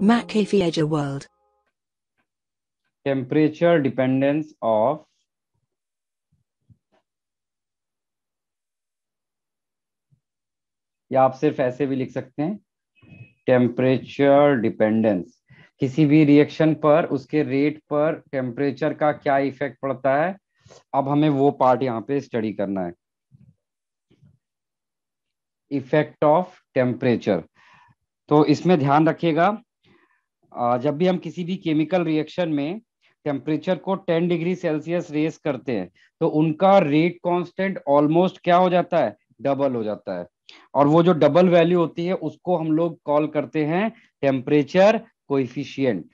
Macaphiager world. Temperature dependence of या आप सिर्फ ऐसे भी लिख सकते हैं टेम्परेचर डिपेंडेंस, किसी भी रिएक्शन पर उसके रेट पर टेम्परेचर का क्या इफेक्ट पड़ता है। अब हमें वो पार्ट यहाँ पे स्टडी करना है, इफेक्ट ऑफ टेम्परेचर। तो इसमें ध्यान रखिएगा, जब भी हम किसी भी केमिकल रिएक्शन में टेम्परेचर को 10 डिग्री सेल्सियस रेज करते हैं तो उनका रेट कांस्टेंट ऑलमोस्ट क्या हो जाता है, डबल हो जाता है। और वो जो डबल वैल्यू होती है उसको हम लोग कॉल करते हैं टेम्परेचर कोएफिशिएंट।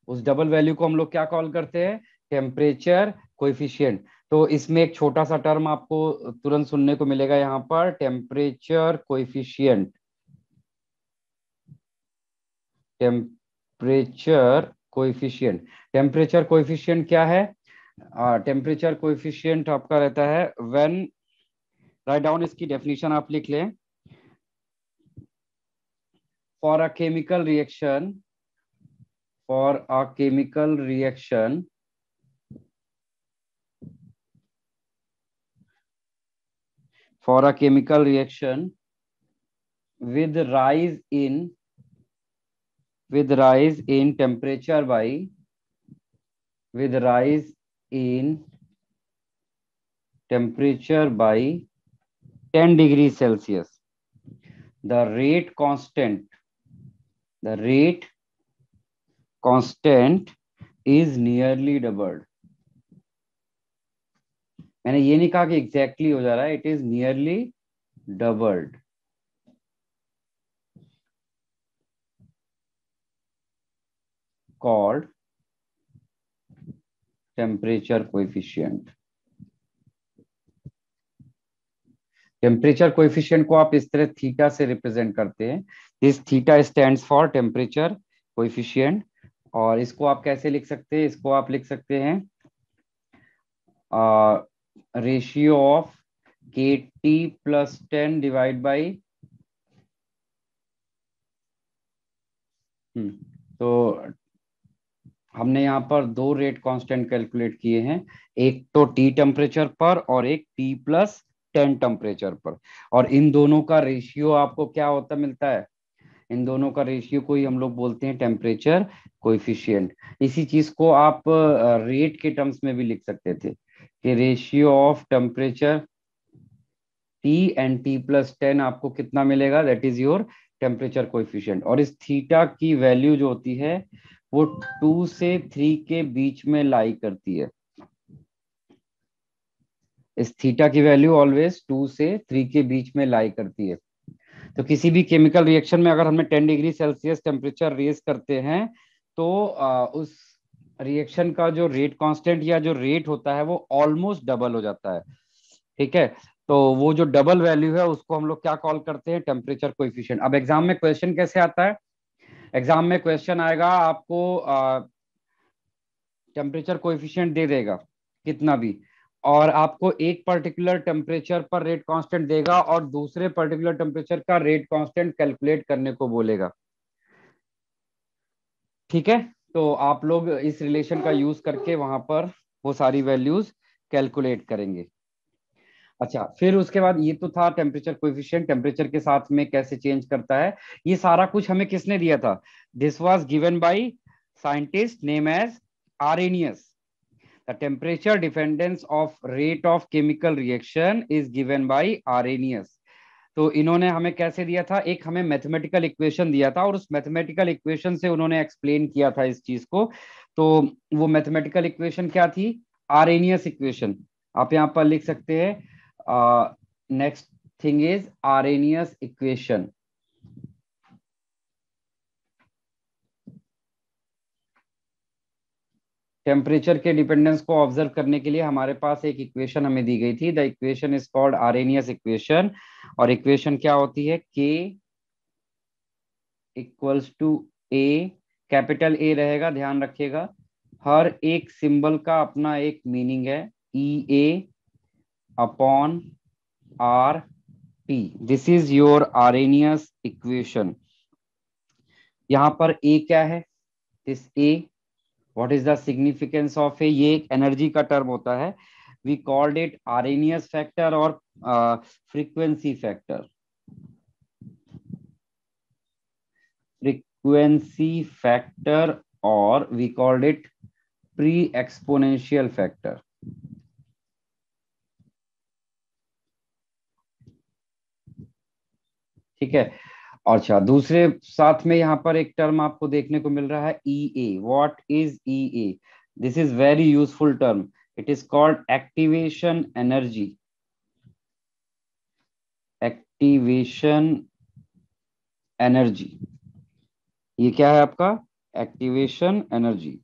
उस डबल वैल्यू को हम लोग क्या कॉल करते हैं, टेम्परेचर कोएफिशिएंट। तो इसमें एक छोटा सा टर्म आपको तुरंत सुनने को मिलेगा यहाँ पर, temperature coefficient. Temperature coefficient, temperature coefficient क्या है, टेम्परेचर कोएफिशिएंट आपका रहता है व्हेन, राइट डाउन इसकी डेफिनेशन आप लिख लें, for a chemical reaction, for a chemical reaction for a chemical reaction with rise in temperature by with rise in temperature by 10 degrees Celsius, the rate constant is nearly doubled। मैंने ये नहीं कहा कि exactly हो जा रहा है, it is nearly doubled. Called temperature coefficient. Temperature coefficient को आप इस तरह थीटा से रिप्रेजेंट करते हैं, this theta stands for temperature coefficient. और इसको आप कैसे लिख सकते हैं, इसको आप लिख सकते हैं रेशियो ऑफ के टी प्लस 10 डिवाइड बाई, तो हमने यहाँ पर दो रेट कांस्टेंट कैलकुलेट किए हैं, एक तो टी टेम्परेचर पर और एक टी प्लस 10 टेम्परेचर पर। और इन दोनों का रेशियो आपको क्या होता मिलता है, इन दोनों का रेशियो को ही हम लोग बोलते हैं टेम्परेचर कोएफिशिएंट। इसी चीज को आप रेट के टर्म्स में भी लिख सकते थे कि ratio of temperature T and T plus 10 आपको कितना मिलेगा, that is your temperature coefficient. और इस थीटा की वैल्यू जो होती है वो 2 से 3 के बीच में लाई करती है। इस थीटा की वैल्यू ऑलवेज 2 से 3 के बीच में लाई करती है। तो किसी भी केमिकल रिएक्शन में अगर हमें 10 डिग्री सेल्सियस टेम्परेचर रेज करते हैं तो उस रिएक्शन का जो रेट कांस्टेंट या जो रेट होता है वो ऑलमोस्ट डबल हो जाता है। ठीक है, तो वो जो डबल वैल्यू है उसको हम लोग क्या कॉल करते हैं, टेम्परेचर कोएफिशिएंट। अब एग्जाम में क्वेश्चन कैसे आता है, एग्जाम में क्वेश्चन आएगा आपको टेम्परेचर कोएफिशिएंट दे देगा कितना भी, और आपको एक पर्टिकुलर टेम्परेचर पर रेट कांस्टेंट देगा और दूसरे पर्टिकुलर टेम्परेचर का रेट कांस्टेंट कैलकुलेट करने को बोलेगा। ठीक है, तो आप लोग इस रिलेशन का यूज करके वहां पर वो सारी वैल्यूज कैलकुलेट करेंगे। अच्छा, फिर उसके बाद ये तो था टेम्परेचर कोएफिशिएंट, टेम्परेचर के साथ में कैसे चेंज करता है। ये सारा कुछ हमें किसने दिया था, this was given by scientist name as Arrhenius. The temperature dependence of rate of chemical reaction is given by Arrhenius। तो इन्होंने हमें कैसे दिया था, एक हमें मैथमेटिकल इक्वेशन दिया था और उस मैथमेटिकल इक्वेशन से उन्होंने एक्सप्लेन किया था इस चीज को। तो वो मैथमेटिकल इक्वेशन क्या थी, आरेनियस इक्वेशन। आप यहाँ पर लिख सकते हैं next thing is Arrhenius equation. Temperature के डिपेंडेंस को ऑब्जर्व करने के लिए हमारे पास एक इक्वेशन हमें दी गई थी, the equation is called Arrhenius equation. और इक्वेशन क्या होती है, K equals to A, capital A रहेगा, ध्यान रखिएगा। हर एक सिंबल का अपना एक मीनिंग है, EA upon RT। This is your Arrhenius equation. यहाँ पर ए क्या है, this A, what is the significance of A, ये एक एनर्जी का टर्म होता है। We called it Arrhenius factor और फ्रीक्वेंसी फैक्टर, फ्रीक्वेंसी फैक्टर, और we called it pre exponential factor. ठीक है। अच्छा, दूसरे साथ में यहाँ पर एक टर्म आपको देखने को मिल रहा है E A. What is E A? This is very useful term. It is called activation energy. Activation energy, ये क्या है आपका? Activation energy.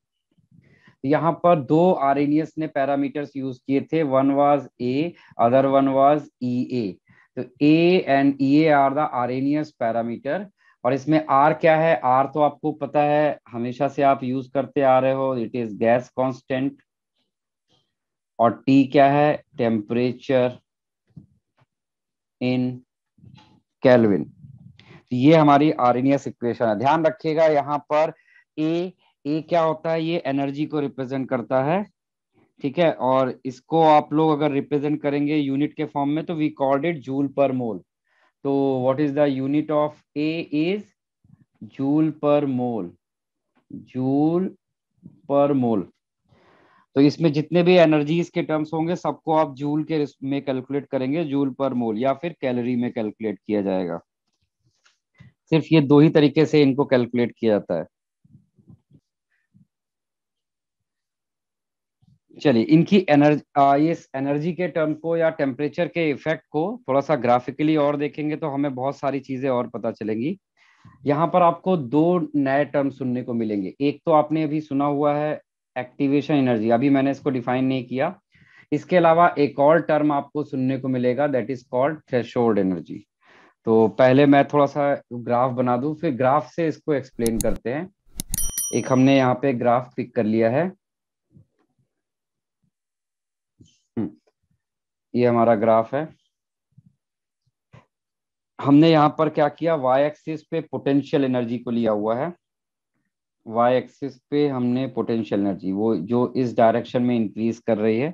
यहाँ पर दो आरएनएस ने पैरामीटर्स यूज किए थे, one was A, other one was E A. तो A and E A are the Arrhenius parameter. और इसमें आर क्या है? आर तो आपको पता है, हमेशा से आप यूज करते आ रहे हो, इट इज गैस कांस्टेंट। और टी क्या है? Temperature in kelvin. तो ये हमारी आरएनएस इक्वेशन है। ध्यान रखिएगा यहाँ पर ए, ए क्या होता है? ये एनर्जी को रिप्रेजेंट करता है। ठीक है, और इसको आप लोग अगर रिप्रेजेंट करेंगे यूनिट के फॉर्म में तो वी कॉल्ड इट जूल पर मोल। तो what is the unit of A? Is joule पर मोल, जूल पर मोल। तो इसमें जितने भी एनर्जीज के टर्म्स होंगे सबको आप जूल के में कैलकुलेट करेंगे, जूल पर मोल, या फिर कैलोरी में कैलकुलेट किया जाएगा। सिर्फ ये दो ही तरीके से इनको कैलकुलेट किया जाता है। चलिए, इनकी एनर्जी, इस एनर्जी के टर्म को या टेम्परेचर के इफेक्ट को थोड़ा सा ग्राफिकली और देखेंगे तो हमें बहुत सारी चीजें और पता चलेंगी। यहाँ पर आपको दो नए टर्म सुनने को मिलेंगे। एक तो आपने अभी सुना हुआ है एक्टिवेशन एनर्जी, अभी मैंने इसको डिफाइन नहीं किया। इसके अलावा एक और टर्म आपको सुनने को मिलेगा, that is called threshold energy. तो पहले मैं थोड़ा सा ग्राफ बना दूं, फिर ग्राफ से इसको एक्सप्लेन करते हैं। एक हमने यहाँ पे ग्राफ पिक कर लिया है। हम्म, ये हमारा ग्राफ है। हमने यहाँ पर क्या किया, वाई एक्सिस पे पोटेंशियल एनर्जी को लिया हुआ है। वाई एक्सिस पे हमने पोटेंशियल एनर्जी वो जो इस डायरेक्शन में इंक्रीज कर रही है,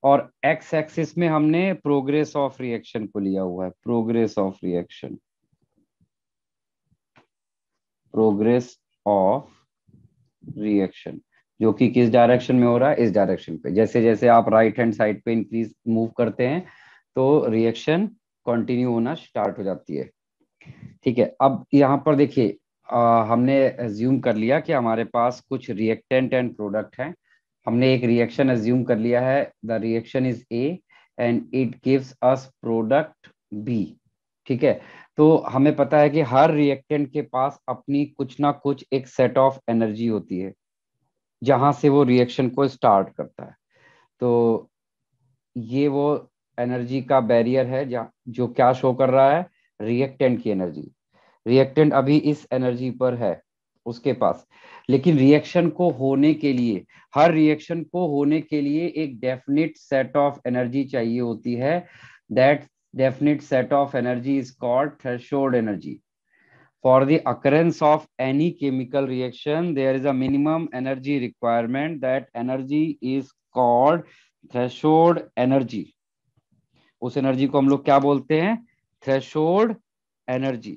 और एक्स एक्सिस में हमने प्रोग्रेस ऑफ रिएक्शन को लिया हुआ है। Progress of reaction, progress of reaction, जो कि किस डायरेक्शन में हो रहा है? इस डायरेक्शन पे। जैसे जैसे आप राइट हैंड साइड पे इंक्रीज मूव करते हैं तो रिएक्शन कंटिन्यू होना स्टार्ट हो जाती है। ठीक है, अब यहाँ पर देखिए, हमने एज्यूम कर लिया कि हमारे पास कुछ रिएक्टेंट एंड प्रोडक्ट हैं। हमने एक रिएक्शन एज्यूम कर लिया है, the reaction is A and it gives us product B. ठीक है, तो हमें पता है कि हर रिएक्टेंट के पास अपनी कुछ ना कुछ एक सेट ऑफ एनर्जी होती है जहां से वो रिएक्शन को स्टार्ट करता है। तो ये वो एनर्जी का बैरियर है जहाँ जो क्या शो कर रहा है? रिएक्टेंट की एनर्जी। रिएक्टेंट अभी इस एनर्जी पर है उसके पास, लेकिन रिएक्शन को होने के लिए, हर रिएक्शन को होने के लिए एक डेफिनिट सेट ऑफ एनर्जी चाहिए होती है। That definite set of energy is called threshold energy. For the occurrence of any chemical reaction, there is a minimum energy requirement. That energy is called threshold energy. उस energy को हम लोग क्या बोलते हैं? Threshold energy.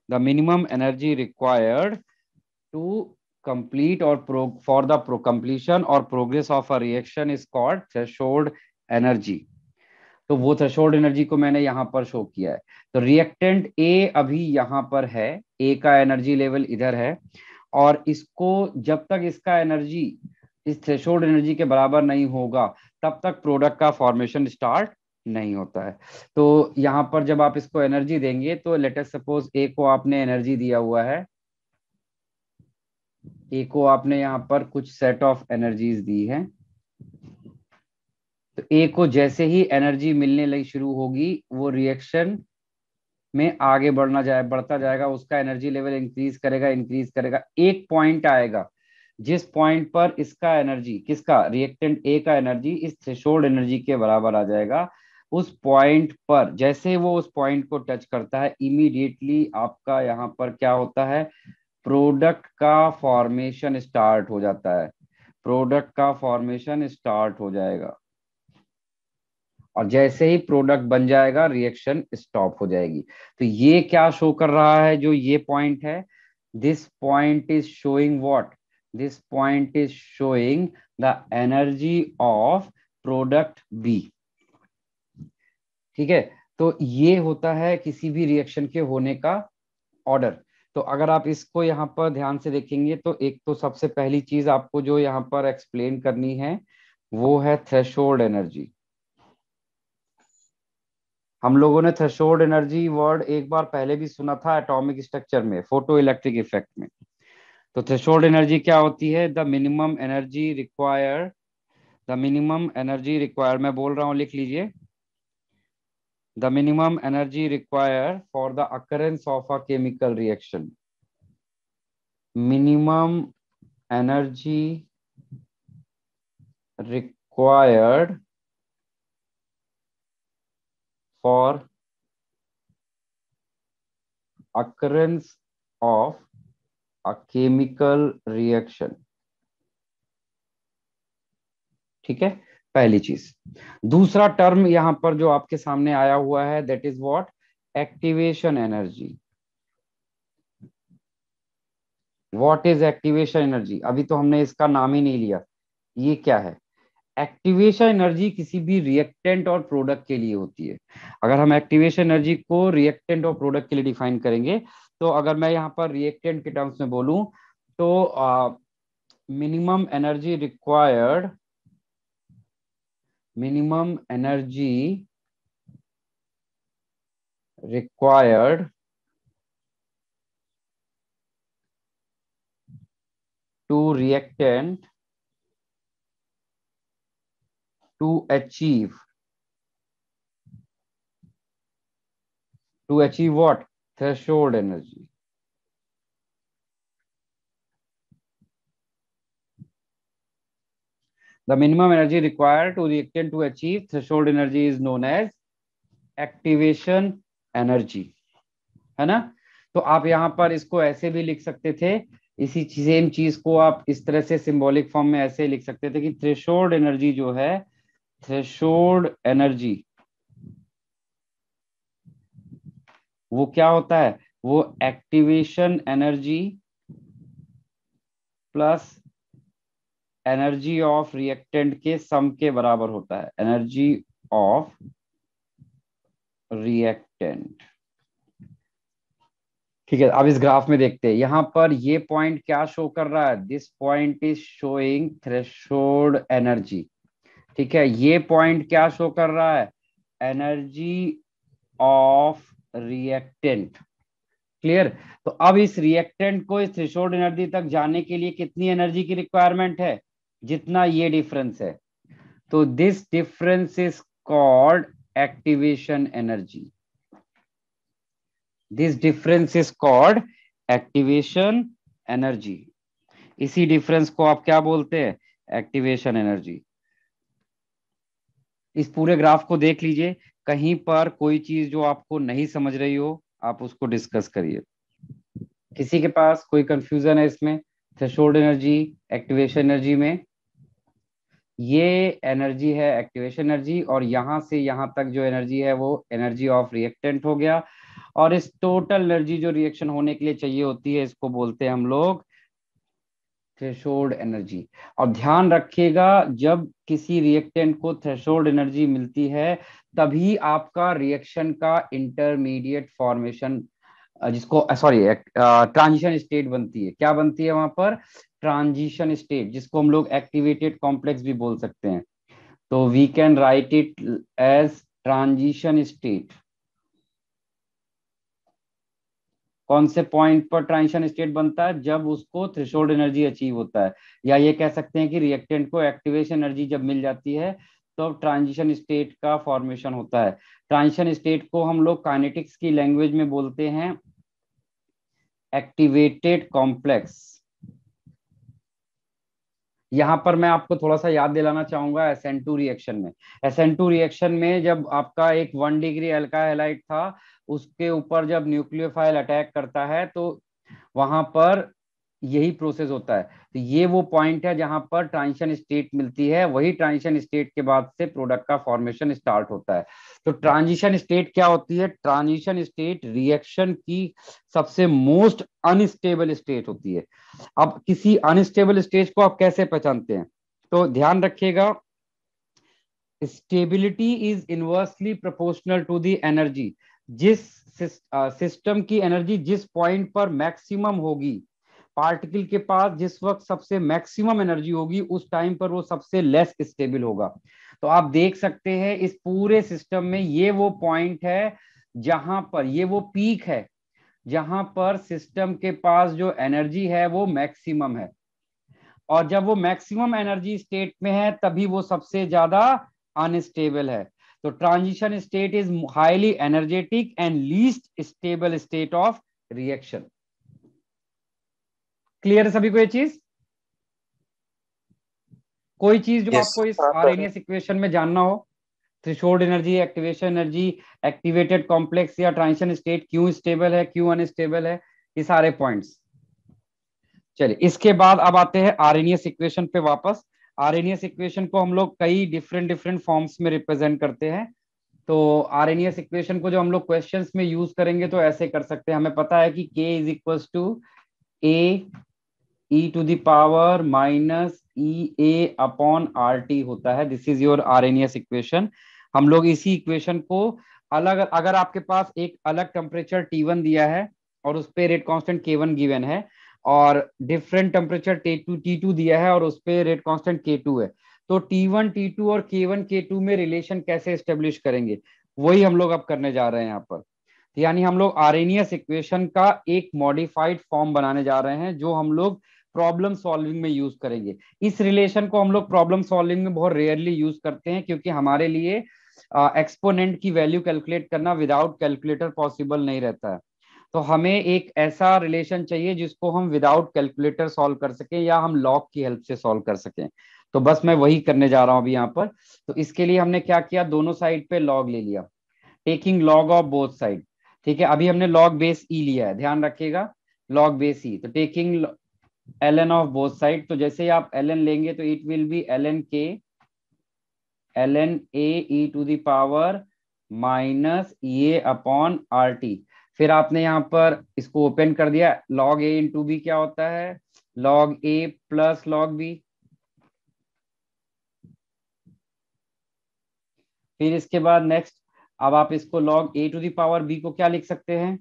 The minimum energy required to complete or for the completion or progress of a reaction is called threshold energy. तो वो threshold energy को मैंने यहाँ पर शो किया है। तो रिएक्टेंट ए अभी यहाँ पर है, ए का एनर्जी लेवल इधर है, और इसको जब तक इसका एनर्जी इस थ्रेशोल्ड एनर्जी के बराबर नहीं होगा तब तक प्रोडक्ट का फॉर्मेशन स्टार्ट नहीं होता है। तो यहाँ पर जब आप इसको एनर्जी देंगे, तो लेट अस सपोज ए को आपने एनर्जी दिया हुआ है, ए को आपने यहाँ पर कुछ सेट ऑफ एनर्जीज दी है। तो ए को जैसे ही एनर्जी मिलने लगी शुरू होगी, वो रिएक्शन में आगे बढ़ता जाएगा, उसका एनर्जी लेवल इंक्रीज करेगा। एक पॉइंट आएगा जिस पॉइंट पर इसका एनर्जी, किसका? रिएक्टेंट ए का एनर्जी इस थ्रेशोल्ड एनर्जी के बराबर आ जाएगा। उस पॉइंट पर जैसे वो उस पॉइंट को टच करता है, इमीडिएटली आपका यहाँ पर क्या होता है? प्रोडक्ट का फॉर्मेशन स्टार्ट हो जाता है, प्रोडक्ट का फॉर्मेशन स्टार्ट हो जाएगा, और जैसे ही प्रोडक्ट बन जाएगा रिएक्शन स्टॉप हो जाएगी। तो ये क्या शो कर रहा है, जो ये पॉइंट है, this point is showing what, this point is showing the energy of product B. ठीक है, तो ये होता है किसी भी रिएक्शन के होने का ऑर्डर। तो अगर आप इसको यहाँ पर ध्यान से देखेंगे तो एक तो सबसे पहली चीज आपको जो यहाँ पर एक्सप्लेन करनी है वो है थ्रेशोल्ड एनर्जी। हम लोगों ने थ्रेशोल्ड एनर्जी वर्ड एक बार पहले भी सुना था एटॉमिक स्ट्रक्चर में, फोटो इलेक्ट्रिक इफेक्ट में। तो थ्रेशोल्ड एनर्जी क्या होती है, the minimum energy require, the minimum energy require, मैं बोल रहा हूं लिख लीजिए, the minimum energy require for the occurrence of a chemical reaction, minimum energy required for occurrence of a chemical reaction। ठीक है, पहली चीज। दूसरा टर्म यहां पर जो आपके सामने आया हुआ है that is what, activation energy. What is activation energy, अभी तो हमने इसका नाम ही नहीं लिया, ये क्या है। एक्टिवेशन एनर्जी किसी भी रिएक्टेंट और प्रोडक्ट के लिए होती है। अगर हम एक्टिवेशन एनर्जी को रिएक्टेंट और प्रोडक्ट के लिए डिफाइन करेंगे, तो अगर मैं यहाँ पर रिएक्टेंट के टर्म्स में बोलूं तो minimum energy required, minimum energy required to reactant to achieve what, threshold energy. The minimum energy required to reactant to achieve threshold energy is known as activation energy, है ना। तो आप यहां पर इसको ऐसे भी लिख सकते थे, इसी सेम चीज को आप इस तरह से सिंबॉलिक फॉर्म में ऐसे लिख सकते थे कि थ्रेशोल्ड एनर्जी जो है, थ्रेशोल्ड एनर्जी वो क्या होता है, वो activation energy plus energy of reactant के सम के बराबर होता है, एनर्जी ऑफ रिएक्टेंट। ठीक है, अब इस ग्राफ में देखते हैं, यहां पर ये पॉइंट क्या शो कर रहा है, this point is showing threshold energy. ठीक है, ये पॉइंट क्या शो कर रहा है, एनर्जी ऑफ रिएक्टेंट। क्लियर। तो अब इस रिएक्टेंट को इस थ्रेशोल्ड एनर्जी तक जाने के लिए कितनी एनर्जी की रिक्वायरमेंट है, जितना ये डिफरेंस है। तो this difference is called activation energy, this difference is called activation energy. इसी डिफरेंस को आप क्या बोलते हैं, एक्टिवेशन एनर्जी। इस पूरे ग्राफ को देख लीजिए, कहीं पर कोई चीज जो आपको नहीं समझ रही हो आप उसको डिस्कस करिए। किसी के पास कोई कंफ्यूजन है इसमें, थ्रेशोल्ड एनर्जी एक्टिवेशन एनर्जी में। ये एनर्जी है एक्टिवेशन एनर्जी, और यहां से यहां तक जो एनर्जी है वो एनर्जी ऑफ रिएक्टेंट हो गया, और इस टोटल एनर्जी जो रिएक्शन होने के लिए चाहिए होती है इसको बोलते हैं हम लोग थ्रेशोल्ड एनर्जी। और ध्यान रखिएगा, जब किसी रिएक्टेंट को थ्रेशोल्ड एनर्जी मिलती है तभी आपका रिएक्शन का इंटरमीडिएट फॉर्मेशन, जिसको सॉरी ट्रांजिशन स्टेट बनती है, क्या बनती है वहां पर, ट्रांजिशन स्टेट, जिसको हम लोग एक्टिवेटेड कॉम्प्लेक्स भी बोल सकते हैं। तो we can write it as transition state. कौन से पॉइंट पर ट्रांजिशन स्टेट बनता है, जब उसको थ्रेशोल्ड एनर्जी अचीव होता है, या ये कह सकते हैं कि रिएक्टेंट को एक्टिवेशन एनर्जी जब मिल जाती है तो ट्रांजिशन स्टेट का फॉर्मेशन होता है। ट्रांजिशन स्टेट को हम लोग काइनेटिक्स की लैंग्वेज में बोलते हैं एक्टिवेटेड कॉम्प्लेक्स। यहां पर मैं आपको थोड़ा सा याद दिलाना चाहूंगा SN2 रिएक्शन में, SN2 रिएक्शन में जब आपका एक 1 डिग्री अल्काइल हैलाइड था, उसके ऊपर जब न्यूक्लियोफाइल अटैक करता है तो वहां पर यही प्रोसेस होता है। तो ये वो पॉइंट है जहां पर ट्रांजिशन स्टेट मिलती है, वही ट्रांजिशन स्टेट के बाद से प्रोडक्ट का फॉर्मेशन स्टार्ट होता है। तो ट्रांजिशन स्टेट क्या होती है? ट्रांजिशन स्टेट रिएक्शन की सबसे मोस्ट अनस्टेबल स्टेट होती है। अब किसी अनस्टेबल स्टेट को आप कैसे पहचानते हैं? तो ध्यान रखिएगा, stability is inversely proportional to the energy. जिस सिस्टम की एनर्जी जिस पॉइंट पर मैक्सिमम होगी, पार्टिकल के पास जिस वक्त सबसे मैक्सिमम एनर्जी होगी, उस टाइम पर वो सबसे लेस स्टेबल होगा। तो आप देख सकते हैं इस पूरे सिस्टम में ये वो पॉइंट है जहां पर, ये वो पीक है जहां पर सिस्टम के पास जो एनर्जी है वो मैक्सिमम है। और जब वो मैक्सिमम एनर्जी स्टेट में है तभी वो सबसे ज्यादा अनस्टेबल है। तो transition state is highly energetic and least stable state of reaction. Clear है सभी को ये चीज? कोई चीज जो यस। आपको इस हाँ सर। आरएनए इक्वेशन में जानना हो? Threshold energy, activation energy, activated complex या ट्रांजिशन स्टेट क्यों स्टेबल है, क्यों अनस्टेबल है, ये सारे पॉइंट्स। चलिए, इसके बाद अब आते हैं आरएनएस इक्वेशन पे वापस। आरएनएस इक्वेशन को हम लोग कई डिफरेंट डिफरेंट फॉर्म्स में रिप्रेजेंट करते हैं। तो आरएनएस इक्वेशन को जो हम लोग क्वेश्चंस में यूज करेंगे तो ऐसे कर सकते हैं। हमें पता है कि K is equal to A E to the power minus E A upon R T होता है। This is your Arrhenius equation. हम लोग इसी इक्वेशन को अलग, अगर आपके पास एक अलग टेम्परेचर टी वन दिया है और उस पे रेट कांस्टेंट के वन गिवन है, और डिफरेंट टेम्परेचर टी टू दिया है और उस पे रेट कांस्टेंट के टू है, तो टी वन टी टू और के वन के टू में रिलेशन कैसे स्टेब्लिश करेंगे, वही हम लोग अब करने जा रहे हैं यहाँ पर। यानी हम लोग आरएनएस इक्वेशन का एक मॉडिफाइड फॉर्म बनाने जा रहे हैं जो हम लोग प्रॉब्लम सॉल्विंग में यूज करेंगे। इस रिलेशन को हम लोग प्रॉब्लम सॉल्विंग में बहुत रेयरली यूज करते हैं, क्योंकि हमारे लिए एक्सपोनेंट की वैल्यू कैलकुलेट करना विदाउट कैलकुलेटर पॉसिबल नहीं रहता है। तो हमें एक ऐसा रिलेशन चाहिए जिसको हम विदाउट कैलकुलेटर सॉल्व कर सकें या हम लॉग की हेल्प से सॉल्व कर सकें। तो बस मैं वही करने जा रहा हूं अभी यहाँ पर। तो इसके लिए हमने क्या किया, दोनों साइड पे लॉग ले लिया, taking log of both side. ठीक है, अभी हमने लॉग बेस ई लिया है, ध्यान रखिएगा, लॉग बेस ई। तो taking L N of both side, तो जैसे ही आप एल एन लेंगे तो it will be L N के L N A E to the power minus A upon R T. फिर आपने यहाँ पर इसको ओपन कर दिया, लॉग ए इंटू बी क्या होता है, log A plus log B. फिर इसके बाद नेक्स्ट, अब आप इसको log A to the power B को क्या लिख सकते हैं,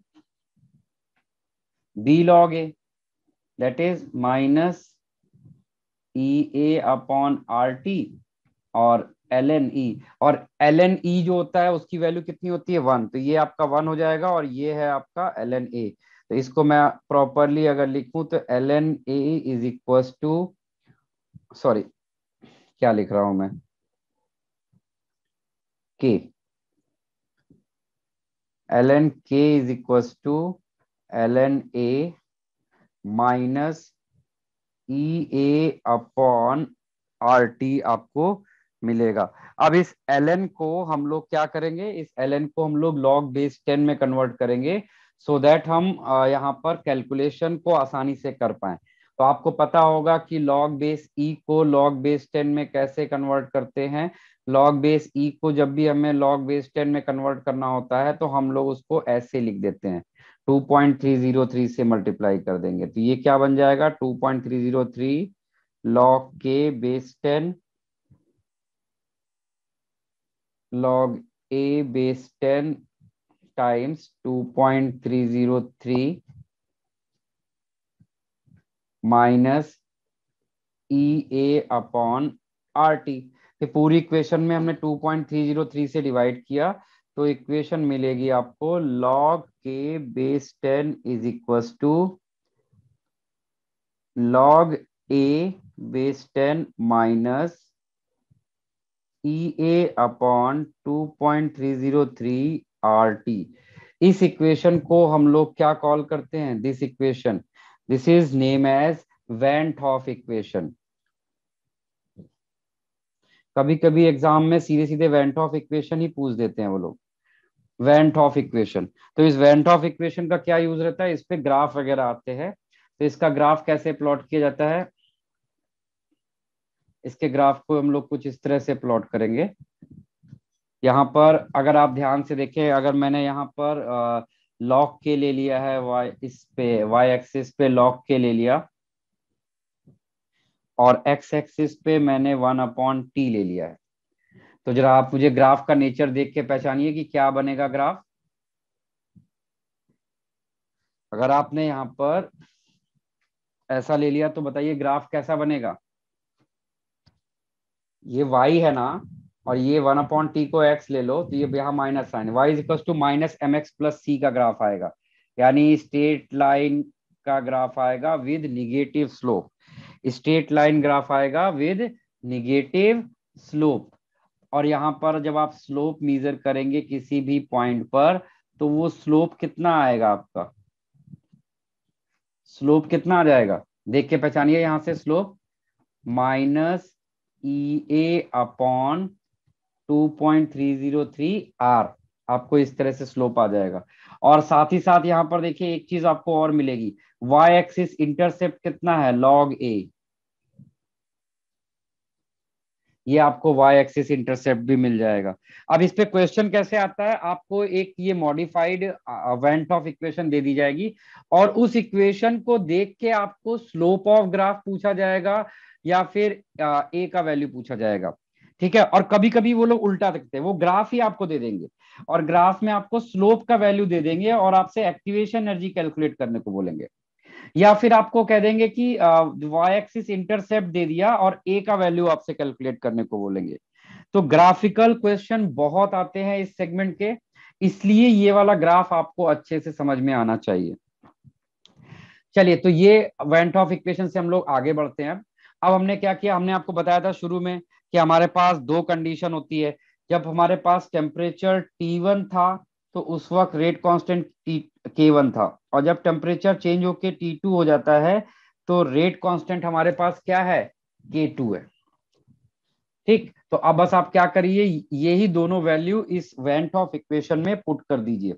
B log A, that is minus E A upon R T और एल एन ई। और एल एन ई जो होता है उसकी वैल्यू कितनी होती है, वन, तो ये आपका वन हो जाएगा और ये है आपका एल एन ए। तो इसको मैं प्रॉपरली अगर लिखूं तो L N A is equal to, sorry क्या लिख रहा हूं मैं, K, L N K is equal to L N A minus E A upon R T आपको मिलेगा। अब इस ln को हम लोग क्या करेंगे, इस ln को हम लोग log बेस 10 में कन्वर्ट करेंगे, सो दैट हम यहाँ पर कैलकुलेशन को आसानी से कर पाए। तो आपको पता होगा कि log बेस e को log बेस 10 में कैसे कन्वर्ट करते हैं। log बेस e को जब भी हमें log बेस 10 में कन्वर्ट करना होता है तो हम लोग उसको ऐसे लिख देते हैं, 2.303 से मल्टीप्लाई कर देंगे, तो ये क्या बन जाएगा, 2.303 log के base 10 log a base 10 times 2.303 minus E A upon R T. पूरी इक्वेशन में हमने 2.303 से डिवाइड किया, तो इक्वेशन मिलेगी आपको log के base 10 is equal to log a base 10 minus E A upon 2.303 R T. इस इक्वेशन को हम लोग क्या कॉल करते हैं, this equation, this is name as van Hoff equation. कभी कभी एग्जाम में सीधे सीधे वैन हॉफ इक्वेशन ही पूछ देते हैं वो लोग। Went of equation. तो इस वेंट ऑफ इक्वेशन का क्या यूज रहता है, इस पे ग्राफ वगैरह आते हैं। तो इसका ग्राफ कैसे प्लॉट किया जाता है, इसके ग्राफ को हम लोग कुछ इस तरह से प्लॉट करेंगे। यहाँ पर अगर आप ध्यान से देखें, अगर मैंने यहाँ पर लॉग के ले लिया है, वाई इस पे वाई एक्सिस पे लॉग के ले लिया, और एक्स एक्सिस पे मैंने 1/t ले लिया है। तो जरा आप मुझे ग्राफ का नेचर देख के पहचानिए कि क्या बनेगा ग्राफ। अगर आपने यहाँ पर ऐसा ले लिया तो बताइए ग्राफ कैसा बनेगा। ये y है ना, और ये 1/t को x ले लो, तो ये यहाँ minus sign, y is equal to minus M X plus C का ग्राफ आएगा, यानी स्ट्रेट लाइन का ग्राफ आएगा with negative slope. Straight line graph आएगा विद निगेटिव स्लोप। और यहाँ पर जब आप स्लोप मेजर करेंगे किसी भी पॉइंट पर, तो वो स्लोप कितना आएगा आपका, स्लोप कितना आ जाएगा, देख के पहचानिए यहाँ से slope, minus E A upon 2.303 r। आपको इस तरह से स्लोप आ जाएगा। और साथ ही साथ यहाँ पर देखिए एक चीज आपको और मिलेगी, वाई एक्सिस इंटरसेप्ट कितना है, लॉग ए। ये आपको वाई एक्सिस इंटरसेप्ट भी मिल जाएगा। अब इस पे क्वेश्चन कैसे आता है, आपको एक ये मॉडिफाइड वेंट ऑफ इक्वेशन दे दी जाएगी, और उस इक्वेशन को देख के आपको स्लोप ऑफ ग्राफ पूछा जाएगा, या फिर ए का वैल्यू पूछा जाएगा। ठीक है, और कभी कभी वो लोग उल्टा सकते हैं, वो ग्राफ ही आपको दे देंगे, और ग्राफ में आपको स्लोप का वैल्यू दे देंगे, और आपसे एक्टिवेशन एनर्जी कैलकुलेट करने को बोलेंगे। या फिर आपको कह देंगे कि वाई एक्सिस इंटरसेप्ट दे दिया और ए का वैल्यू आपसे कैलकुलेट करने को बोलेंगे। तो ग्राफिकल क्वेश्चन बहुत आते हैं इस सेगमेंट के, इसलिए ये वाला ग्राफ आपको अच्छे से समझ में आना चाहिए। चलिए, तो ये वेंट ऑफ इक्वेशन से हम लोग आगे बढ़ते हैं। अब हमने क्या किया, हमने आपको बताया था शुरू में कि हमारे पास दो कंडीशन होती है। जब हमारे पास टेम्परेचर T1 था, तो उस वक्त रेट कांस्टेंट K1 था, और जब टेम्परेचर चेंज होके T2 हो जाता है, तो रेट कांस्टेंट हमारे पास क्या है, K2 है। ठीक, तो अब बस आप क्या करिए, यही दोनों वैल्यू इस वेंट ऑफ इक्वेशन में पुट कर दीजिए।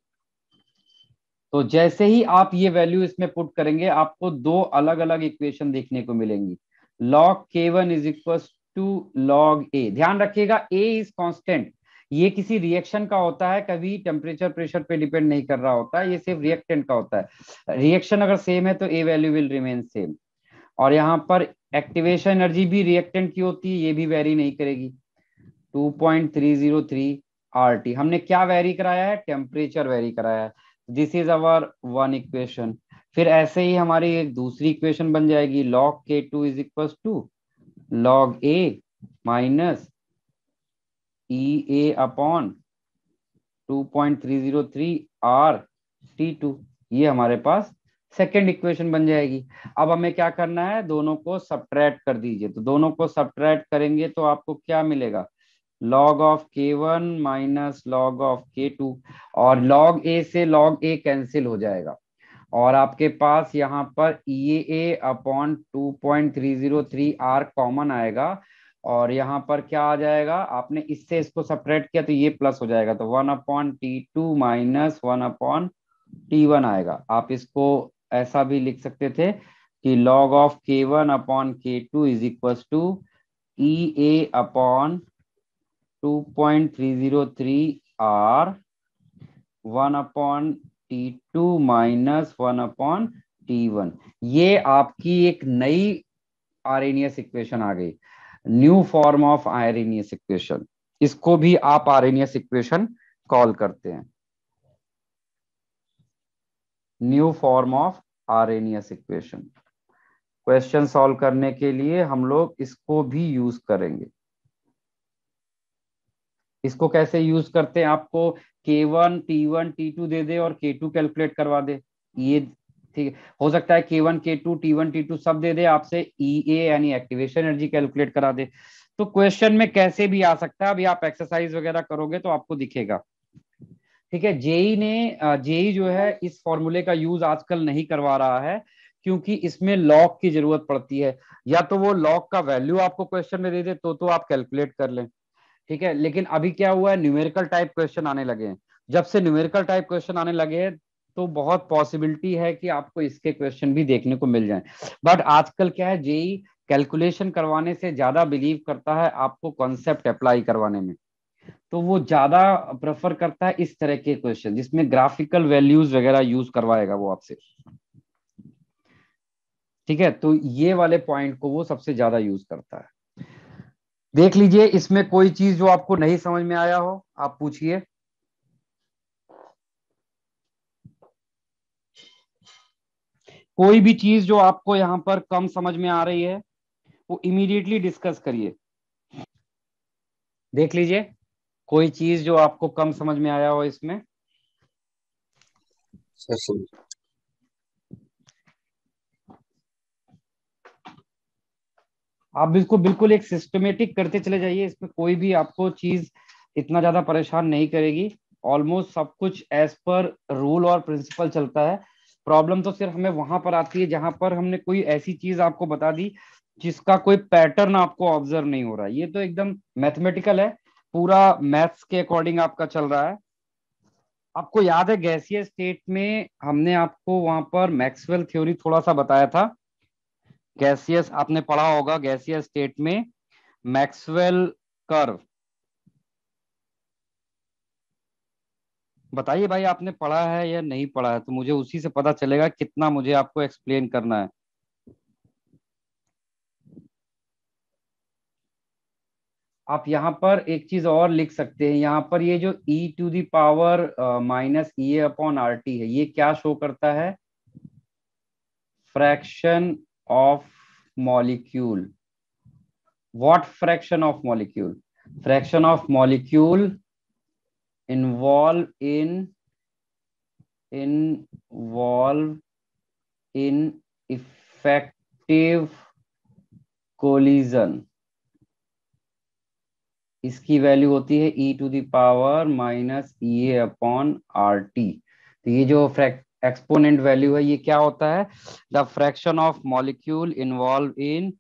तो जैसे ही आप ये वैल्यू इसमें पुट करेंगे, आपको दो अलग अलग इक्वेशन देखने को मिलेंगी। log K1 is equal to log A। ध्यान रखिएगा A इज कांस्टेंट, ये किसी रिएक्शन का होता है, कभी टेम्परेचर प्रेशर पे डिपेंड नहीं कर रहा होता है, ये सिर्फ रिएक्टेंट का होता है। रिएक्शन अगर सेम है तो ए वैल्यू विल रिमेन सेम। और यहाँ पर एक्टिवेशन एनर्जी भी रिएक्टेंट की होती है, ये भी वेरी नहीं करेगी। 2.303 RT, हमने क्या वेरी कराया है, टेम्परेचर वेरी कराया है। This is our one equation. फिर ऐसे ही हमारी एक दूसरी इक्वेशन बन जाएगी, log K2 is equal to log A minus E A upon 2.303 R T2। ये हमारे पास सेकेंड इक्वेशन बन जाएगी। अब हमें क्या करना है, दोनों को सब्ट्रैक्ट कर दीजिए। तो दोनों को सब्ट्रैक्ट करेंगे तो आपको क्या मिलेगा, log of K1 minus log of K2, और log A से log A कैंसिल हो जाएगा, और आपके पास यहाँ पर EA अपॉन 2.303 R कॉमन आएगा, और यहाँ पर क्या आ जाएगा, आपने इससे इसको सपरेट किया तो ये प्लस हो जाएगा, तो 1/T2 माइनस 1/T1 आएगा। आप इसको ऐसा भी लिख सकते थे कि log of K1 upon K2 is equal to EA upon 2.303 R 1/T2 minus 1/T1। ये आपकी एक नई आर्हेनियस इक्वेशन आ गई, new form of Arrhenius equation. इसको भी आप आर्हेनियस इक्वेशन कॉल करते हैं, new form of Arrhenius equation. Question solve करने के लिए हम लोग इसको भी यूज करेंगे। इसको कैसे यूज करते हैं, आपको K1 T1 T2 दे दे और K2 कैलकुलेट करवा दे, ये ठीक हो सकता है। K1 K2 T1 T2 सब दे दे, आपसे EA यानी एक्टिवेशन एनर्जी कैलकुलेट करा दे। तो क्वेश्चन में कैसे भी आ सकता है, अभी आप एक्सरसाइज वगैरह करोगे तो आपको दिखेगा। ठीक है, जेई जो है इस फॉर्मूले का यूज आजकल नहीं करवा रहा है, क्योंकि इसमें लॉग की जरूरत पड़ती है। या तो वो लॉग का वैल्यू आपको क्वेश्चन में दे दे तो आप कैलकुलेट कर लें। ठीक है, लेकिन अभी क्या हुआ है, न्यूमेरिकल टाइप क्वेश्चन आने लगे हैं, जब से न्यूमेरिकल टाइप क्वेश्चन आने लगे हैं, तो बहुत पॉसिबिलिटी है कि आपको इसके क्वेश्चन भी देखने को मिल जाएं। बट आजकल क्या है, जेई कैलकुलेशन करवाने से ज्यादा बिलीव करता है आपको कॉन्सेप्ट अप्लाई करवाने में। तो वो ज्यादा प्रेफर करता है इस तरह के क्वेश्चन जिसमें ग्राफिकल वैल्यूज वगैरह यूज करवाएगा वो आपसे। ठीक है, तो ये वाले पॉइंट को वो सबसे ज्यादा यूज करता है। देख लीजिए, इसमें कोई चीज जो आपको नहीं समझ में आया हो आप पूछिए। कोई भी चीज जो आपको यहाँ पर कम समझ में आ रही है वो इमीडिएटली डिस्कस करिए। देख लीजिए, कोई चीज जो आपको कम समझ में आया हो इसमें। सर समझ। आप इसको बिल्कुल एक सिस्टमेटिक करते चले जाइए, इसमें कोई भी आपको चीज इतना ज्यादा परेशान नहीं करेगी। ऑलमोस्ट सब कुछ एज पर रूल और प्रिंसिपल चलता है। प्रॉब्लम तो सिर्फ हमें वहां पर आती है जहां पर हमने कोई ऐसी चीज आपको बता दी जिसका कोई पैटर्न आपको ऑब्जर्व नहीं हो रहा है। ये तो एकदम मैथमेटिकल है, पूरा मैथ्स के अकॉर्डिंग आपका चल रहा है। आपको याद है गैसीय स्टेट में हमने आपको वहां पर मैक्सवेल थ्योरी थोड़ा सा बताया था। गैसियस आपने पढ़ा होगा, गैसियस स्टेट में मैक्सवेल कर्व। बताइए भाई, आपने पढ़ा है या नहीं पढ़ा है, तो मुझे उसी से पता चलेगा कितना मुझे आपको एक्सप्लेन करना है। आप यहाँ पर एक चीज और लिख सकते हैं, यहाँ पर ये जो e⁻ माइनस ई अपॉन आर टी है, ये क्या शो करता है? Fraction of molecule. What fraction of molecule? Fraction of molecule involve involve in effective collision. इसकी वैल्यू होती है e⁻ तो ये जो एक्सपोनेंट वैल्यू है ये क्या होता है? The fraction of molecule involve in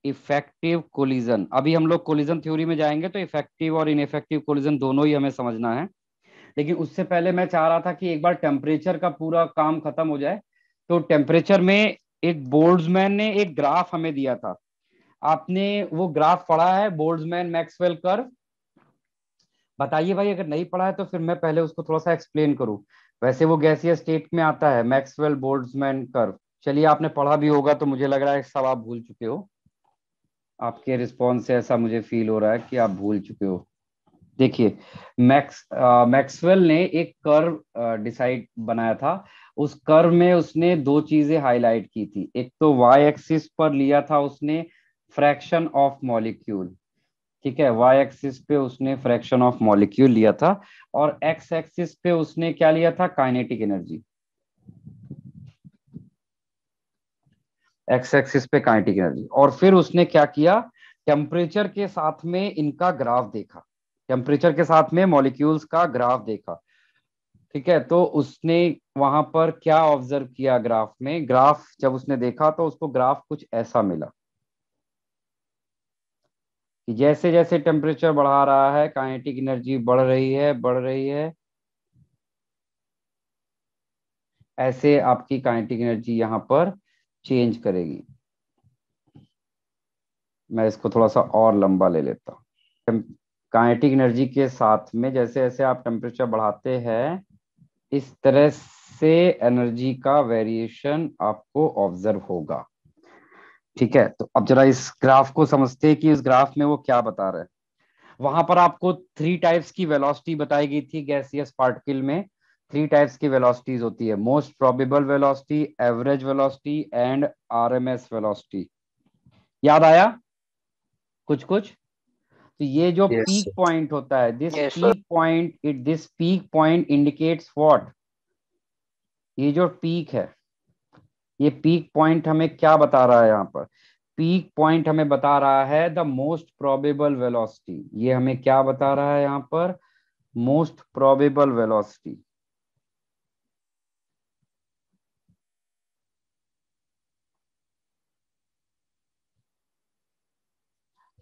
effective collision. अभी हम लोग कोलिजन थ्योरी में जाएंगे तो इफेक्टिव और इनइफेक्टिव कोलिजन दोनों ही हमें समझना है। लेकिन उससे पहले मैं चाह रहा था कि एक बार टेम्परेचर का पूरा काम खत्म हो जाए। तो टेम्परेचर में एक बोल्ट्जमैन ने एक ग्राफ हमें दिया था। आपने वो ग्राफ पढ़ा है, बोल्ट्जमैन मैक्सवेल कर्व? बताइए भाई, अगर नहीं पढ़ा है तो फिर मैं पहले उसको थोड़ा सा एक्सप्लेन करूं। वैसे वो गैसीय स्टेट में आता है, मैक्सवेल बोल्ट्जमैन कर्व। चलिए, आपने पढ़ा भी होगा तो मुझे लग रहा है सब आप भूल चुके हो। आपके रिस्पॉन्स से ऐसा मुझे फील हो रहा है कि आप भूल चुके हो। देखिए, मैक्सवेल ने एक कर्व डिसाइड बनाया था। उस कर्व में उसने दो चीजें हाईलाइट की थी। एक तो वाई एक्सिस पर लिया था उसने फ्रैक्शन ऑफ मॉलिक्यूल। ठीक है, वाई एक्सिस पे उसने फ्रैक्शन ऑफ मॉलिक्यूल लिया था। और एक्स एक्सिस पे उसने क्या लिया था? Kinetic energy. एक्स एक्सिस पे काइनेटिक एनर्जी, और फिर उसने क्या किया? टेम्परेचर के साथ में इनका ग्राफ देखा। टेम्परेचर के साथ में मॉलिक्यूल्स का ग्राफ देखा। ठीक है, तो उसने वहां पर क्या ऑब्जर्व किया? ग्राफ में, ग्राफ जब उसने देखा तो उसको ग्राफ कुछ ऐसा मिला कि जैसे जैसे टेम्परेचर बढ़ा रहा है काइनेटिक एनर्जी बढ़ रही है, बढ़ रही है। ऐसे आपकी काइनेटिक एनर्जी यहाँ पर चेंज करेगी। मैं इसको थोड़ा सा और लंबा ले लेता हूँ। काइनेटिक एनर्जी के साथ में जैसे जैसे आप टेम्परेचर बढ़ाते हैं, इस तरह से एनर्जी का वेरिएशन आपको ऑब्जर्व होगा। ठीक है, तो अब जरा इस ग्राफ को समझते हैं कि इस ग्राफ में वो क्या बता रहे हैं। वहां पर आपको थ्री टाइप्स की वेलोसिटी बताई गई थी गैसियस पार्टिकल में। थ्री टाइप्स की वेलोसिटीज होती है: most probable velocity, average velocity and RMS velocity. याद आया कुछ कुछ? तो ये जो यस पीक सर। पॉइंट होता है, this peak point indicates what? ये जो पीक है, ये पीक पॉइंट हमें क्या बता रहा है? यहाँ पर पीक पॉइंट हमें बता रहा है द मोस्ट प्रोबेबल वेलोसिटी। ये हमें क्या बता रहा है यहाँ पर? Most probable velocity.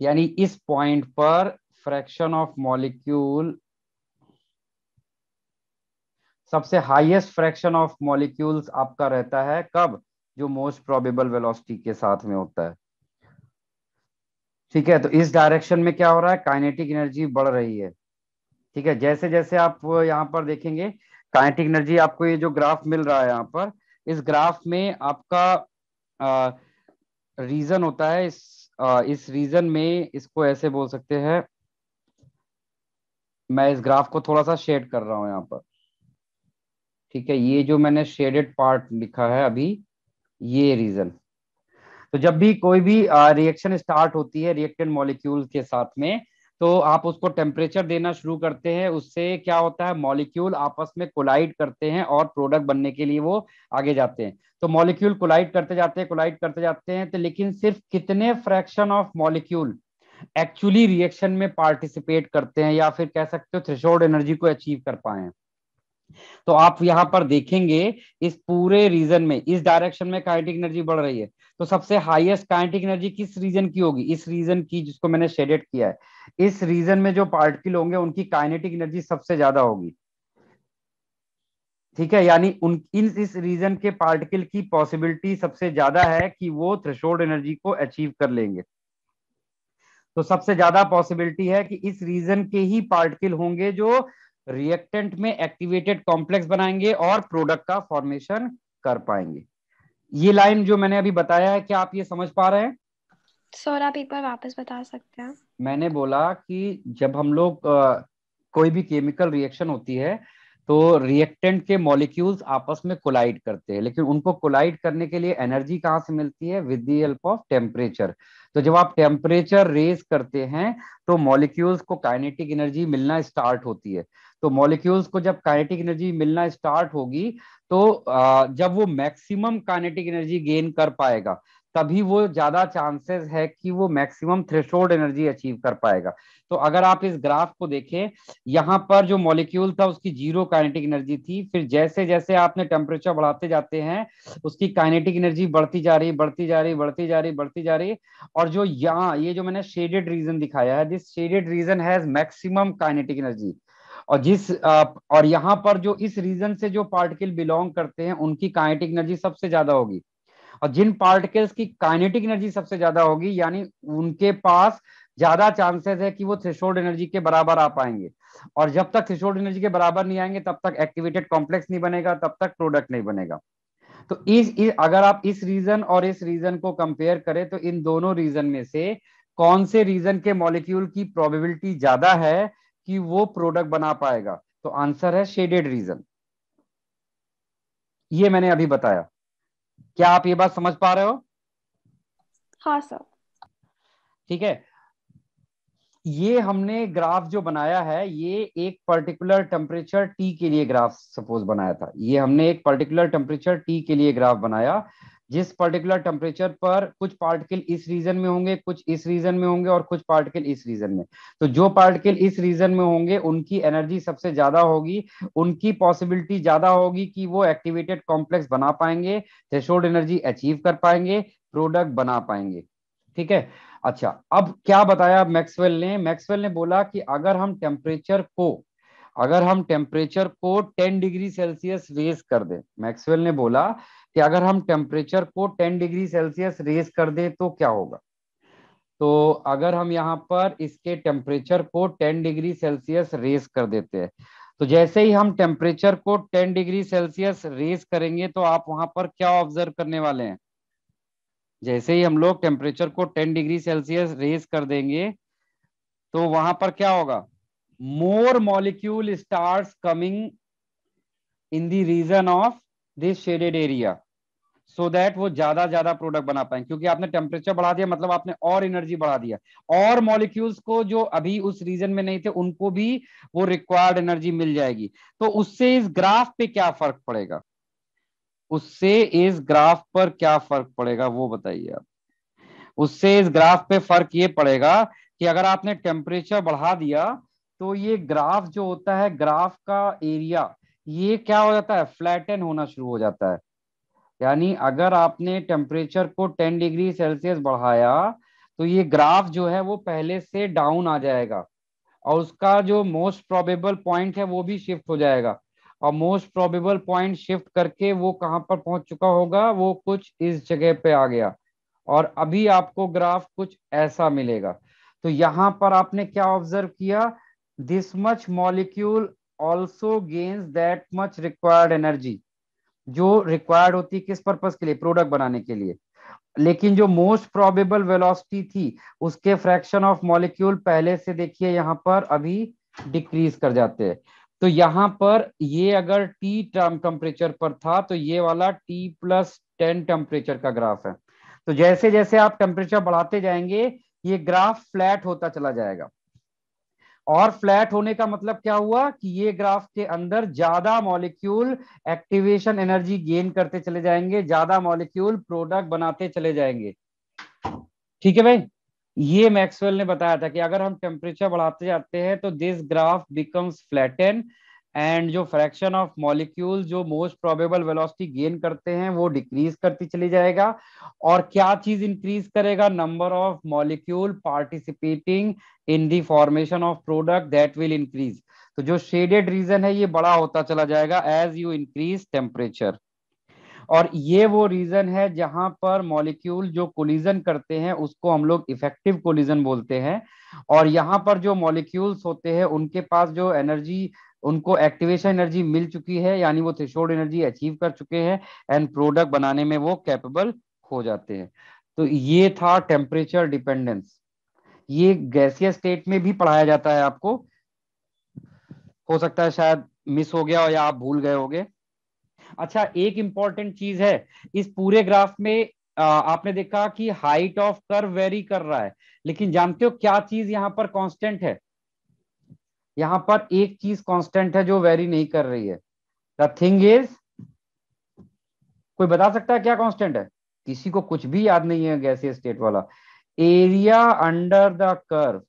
यानी इस पॉइंट पर फ्रैक्शन ऑफ मॉलिक्यूल सबसे हाईएस्ट फ्रैक्शन ऑफ मॉलिक्यूल्स आपका रहता है कब, जो मोस्ट प्रोबेबल वेलोसिटी के साथ में होता है। ठीक है, तो इस डायरेक्शन में क्या हो रहा है, काइनेटिक एनर्जी बढ़ रही है। ठीक है, जैसे जैसे आप यहाँ पर देखेंगे काइनेटिक एनर्जी, आपको ये जो ग्राफ मिल रहा है यहाँ पर, इस ग्राफ में आपका रीजन होता है, इस रीजन में इसको ऐसे बोल सकते हैं, मैं इस ग्राफ को थोड़ा सा शेड कर रहा हूं यहाँ पर। ठीक है, ये जो मैंने शेडेड पार्ट लिखा है अभी, ये रीजन। तो जब भी कोई भी रिएक्शन स्टार्ट होती है रिएक्टेंट मॉलिक्यूल के साथ में, तो आप उसको टेम्परेचर देना शुरू करते हैं, उससे क्या होता है, मॉलिक्यूल आपस में कोलाइड करते हैं और प्रोडक्ट बनने के लिए वो आगे जाते हैं। तो मॉलिक्यूल कोलाइड करते जाते हैं, कोलाइड करते जाते हैं, तो लेकिन सिर्फ कितने fraction of molecule actually reaction में पार्टिसिपेट करते हैं, या फिर कह सकते हो थ्रेशोल्ड एनर्जी को अचीव कर पाए हैं। तो आप यहां पर देखेंगे इस पूरे रीजन में, इस डायरेक्शन में काइनेटिक एनर्जी बढ़ रही है। तो सबसे हाईएस्ट काइनेटिक एनर्जी किस रीजन की होगी, इस रीजन की, जिसको मैंने शेडेड किया है। इस रीजन में जो पार्टिकल होंगे उनकी काइनेटिक एनर्जी सबसे ज्यादा होगी। ठीक है, यानी उन इस रीजन के पार्टिकल की पॉसिबिलिटी सबसे ज्यादा है कि वो थ्रेशोल्ड एनर्जी को अचीव कर लेंगे। तो सबसे ज्यादा पॉसिबिलिटी है कि इस रीजन के ही पार्टिकल होंगे जो रिएक्टेंट में एक्टिवेटेड कॉम्प्लेक्स बनाएंगे और प्रोडक्ट का फॉर्मेशन कर पाएंगे। ये लाइन जो मैंने अभी बताया है, क्या आप ये समझ पा रहे हैं? सर आप एक बार वापस बता सकते हैं? मैंने बोला कि जब हम लोग कोई भी केमिकल रिएक्शन होती है, तो रिएक्टेंट के मॉलिक्यूल्स आपस में कोलाइड करते हैं, लेकिन उनको कोलाइड करने के लिए एनर्जी कहाँ से मिलती है, with the help of temperature. तो जब आप टेम्परेचर रेज करते हैं, तो मॉलिक्यूल्स को काइनेटिक एनर्जी मिलना स्टार्ट होती है। तो मॉलिक्यूल्स को जब काइनेटिक एनर्जी मिलना स्टार्ट होगी, तो जब वो मैक्सिमम काइनेटिक एनर्जी गेन कर पाएगा, तभी वो ज्यादा चांसेस है कि वो मैक्सिमम थ्रेशोल्ड एनर्जी अचीव कर पाएगा। तो अगर आप इस ग्राफ को देखें, यहाँ पर जो मॉलिक्यूल था उसकी जीरो काइनेटिक एनर्जी थी, फिर जैसे जैसे आपने टेम्परेचर बढ़ाते जाते हैं, उसकी काइनेटिक एनर्जी बढ़ती जा रही, बढ़ती जा रही, बढ़ती जा रही, बढ़ती जा रही। और जो यहाँ ये जो मैंने शेडेड रीजन दिखाया है, this shaded region has maximum kinetic energy. और यहाँ पर जो इस रीजन से जो पार्टिकल बिलोंग करते हैं उनकी काइनेटिक एनर्जी सबसे ज्यादा होगी। और जिन पार्टिकल्स की काइनेटिक एनर्जी सबसे ज्यादा होगी, यानी उनके पास ज्यादा चांसेस है कि वो थ्रेशोल्ड एनर्जी के बराबर आ पाएंगे। और जब तक थ्रेशोल्ड एनर्जी के बराबर नहीं आएंगे, तब तक एक्टिवेटेड कॉम्प्लेक्स नहीं बनेगा, तब तक प्रोडक्ट नहीं बनेगा। तो अगर आप इस रीजन और इस रीजन को कंपेयर करें, तो इन दोनों रीजन में से कौन से रीजन के मॉलिक्यूल की प्रोबेबिलिटी ज्यादा है कि वो प्रोडक्ट बना पाएगा? तो आंसर है शेडेड रीजन। ये मैंने अभी बताया। क्या आप ये बात समझ पा रहे हो? हाँ सर। ठीक है, ये हमने ग्राफ जो बनाया है, ये एक पर्टिकुलर टेम्परेचर टी के लिए ग्राफ सपोज बनाया था। ये हमने एक पर्टिकुलर टेम्परेचर टी के लिए ग्राफ बनाया, जिस पर्टिकुलर टेम्परेचर पर कुछ पार्टिकल इस रीजन में होंगे, कुछ इस रीजन में होंगे, और कुछ पार्टिकल इस रीजन में। तो जो पार्टिकल इस रीजन में होंगे उनकी एनर्जी सबसे ज्यादा होगी, उनकी पॉसिबिलिटी ज्यादा होगी कि वो एक्टिवेटेड कॉम्प्लेक्स बना पाएंगे, थ्रेशोल्ड एनर्जी अचीव कर पाएंगे, प्रोडक्ट बना पाएंगे। ठीक है, अच्छा, अब क्या बताया मैक्सवेल ने बोला कि अगर हम टेम्परेचर को 10 डिग्री सेल्सियस रेज कर दें, मैक्सवेल ने बोला कि अगर हम टेम्परेचर को 10 डिग्री सेल्सियस रेज कर दें तो क्या होगा। तो अगर हम यहाँ पर इसके टेम्परेचर को 10 डिग्री सेल्सियस रेज कर देते हैं, तो जैसे ही हम टेम्परेचर को 10 डिग्री सेल्सियस रेज करेंगे, तो आप वहां पर क्या ऑब्जर्व करने वाले हैं? जैसे ही हम लोग टेम्परेचर को 10 डिग्री सेल्सियस रेज कर देंगे, तो वहां पर क्या होगा, more molecule starts coming in the region of this shaded area, so that वो ज्यादा ज्यादा प्रोडक्ट बना पाए, क्योंकि आपने टेम्परेचर बढ़ा दिया, मतलब आपने और एनर्जी बढ़ा दिया। और मॉलिक्यूल्स को जो अभी उस रीजन में नहीं थे, उनको भी वो रिक्वायर्ड एनर्जी मिल जाएगी। तो उससे इस ग्राफ पे क्या फर्क पड़ेगा, उससे इस ग्राफ पर क्या फर्क पड़ेगा, वो बताइए आप। उससे इस ग्राफ पे फर्क ये पड़ेगा कि अगर आपने टेम्परेचर बढ़ा दिया, तो ये ग्राफ जो होता है, ग्राफ का एरिया, ये क्या हो जाता है, फ्लैटन होना शुरू हो जाता है। यानी अगर आपने टेम्परेचर को 10 डिग्री सेल्सियस बढ़ाया, तो ये ग्राफ जो है वो पहले से डाउन आ जाएगा, और उसका जो मोस्ट प्रोबेबल पॉइंट है वो भी शिफ्ट हो जाएगा। और मोस्ट प्रोबेबल पॉइंट शिफ्ट करके वो कहां पर पहुंच चुका होगा, वो कुछ इस जगह पे आ गया, और अभी आपको ग्राफ कुछ ऐसा मिलेगा। तो यहां पर आपने क्या ऑब्जर्व किया, this much molecule also gains that much required energy, जो रिक्वायर्ड होती है किस पर्पस के लिए, प्रोडक्ट बनाने के लिए। लेकिन जो मोस्ट प्रोबेबल वेलोसिटी थी, उसके फ्रैक्शन ऑफ मॉलिक्यूल पहले से देखिए यहाँ पर अभी डिक्रीज कर जाते हैं। तो यहाँ पर ये अगर टी टेम्परेचर पर था, तो ये वाला T+10 टेम्परेचर का ग्राफ है। तो जैसे जैसे आप टेम्परेचर बढ़ाते जाएंगे, ये ग्राफ फ्लैट होता चला जाएगा। और फ्लैट होने का मतलब क्या हुआ कि ये ग्राफ के अंदर ज्यादा मॉलिक्यूल एक्टिवेशन एनर्जी गेन करते चले जाएंगे, ज्यादा मॉलिक्यूल प्रोडक्ट बनाते चले जाएंगे। ठीक है भाई, ये मैक्सवेल ने बताया था कि अगर हम टेम्परेचर बढ़ाते जाते हैं तो this graph becomes flatten, and जो फ्रैक्शन ऑफ मॉलिक्यूल जो मोस्ट प्रोबेबल वेलोसिटी गेन करते हैं वो डिक्रीज करती चली जाएगा। और क्या चीज इंक्रीज करेगा, number of molecule participating in the formation of product that will increase. तो जो शेडेड रीजन है ये बड़ा होता चला जाएगा एज यू इंक्रीज टेम्परेचर। और ये वो रीजन है जहां पर मॉलिक्यूल जो कोलिजन करते हैं उसको हम लोग इफेक्टिव कोलिजन बोलते हैं। और यहाँ पर जो मॉलिक्यूल्स होते हैं उनके पास जो एनर्जी, उनको एक्टिवेशन एनर्जी मिल चुकी है, यानी वो थ्रेशोल्ड एनर्जी अचीव कर चुके हैं, एंड प्रोडक्ट बनाने में वो कैपेबल हो जाते हैं। तो ये था टेम्परेचर डिपेंडेंस। ये गैसियस स्टेट में भी पढ़ाया जाता है आपको, हो सकता है शायद मिस हो गया हो या आप भूल गए होगे। अच्छा, एक इंपॉर्टेंट चीज है इस पूरे ग्राफ में, आपने देखा कि हाइट ऑफ कर्व वेरी कर रहा है, लेकिन जानते हो क्या चीज यहाँ पर कांस्टेंट है, यहाँ पर एक चीज कांस्टेंट है जो वेरी नहीं कर रही है। द थिंग इज, कोई बता सकता है क्या कांस्टेंट है? किसी को कुछ भी याद नहीं है गैसीय स्टेट वाला। Area under the curve,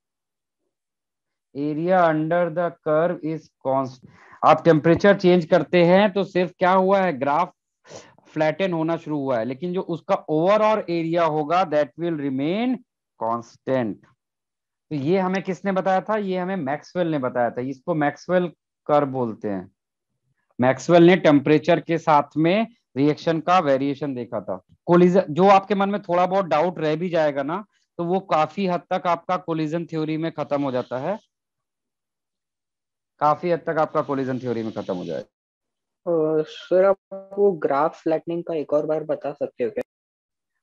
area under the curve is constant. आप टेम्परेचर चेंज करते हैं तो सिर्फ क्या हुआ है, ग्राफ फ्लैटन होना शुरू हुआ है, लेकिन जो उसका ओवरऑल एरिया होगा दैट विल रिमेन कांस्टेंट। तो ये हमें किसने बताया था, ये हमें मैक्सवेल ने बताया था, इसको मैक्सवेल कर्व बोलते हैं। मैक्सवेल ने टेम्परेचर के साथ में रिएक्शन का वेरिएशन देखा था। कोलिजन, जो आपके मन में थोड़ा बहुत डाउट रह भी जाएगा ना, तो वो काफी हद तक आपका कोलिजन थ्योरी में खत्म हो जाता है, काफी हद तक आपका कोलिजन थ्योरी में खत्म हो जाएगा। सर आप वो ग्राफ फ्लैटनिंग का एक और बार बता सकते हो क्या?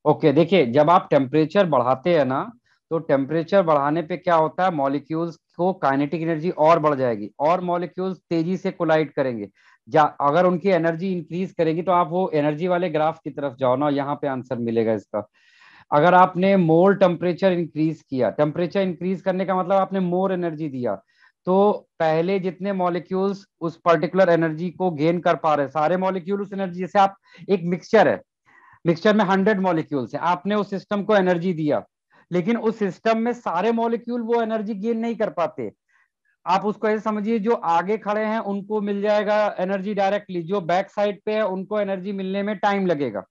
ओके, देखिए जब आप टेम्परेचर बढ़ाते हैं ना, तो टेम्परेचर बढ़ाने पे क्या होता है, मॉलिक्यूल्स को काइनेटिक एनर्जी और बढ़ जाएगी, और मॉलिक्यूल्स तेजी से कोलाइड करेंगे। अगर उनकी एनर्जी इंक्रीज करेगी, तो आप वो एनर्जी वाले ग्राफ की तरफ जाओ ना, यहाँ पे आंसर मिलेगा इसका। अगर आपने मोर टेम्परेचर इंक्रीज किया, टेम्परेचर इंक्रीज करने का मतलब आपने मोर एनर्जी दिया, तो पहले जितने मॉलिक्यूल्स उस पर्टिकुलर एनर्जी को गेन कर पा रहे, सारे मॉलिक्यूल उस एनर्जी, जैसे आप एक मिक्सचर है, मिक्सचर में 100 मॉलिक्यूल्स है, आपने उस सिस्टम को एनर्जी दिया, लेकिन उस सिस्टम में सारे मॉलिक्यूल वो एनर्जी गेन नहीं कर पाते। आप उसको ऐसे समझिए, जो आगे खड़े हैं उनको मिल जाएगा एनर्जी डायरेक्टली, जो बैक साइड पे है उनको एनर्जी मिलने में टाइम लगेगा।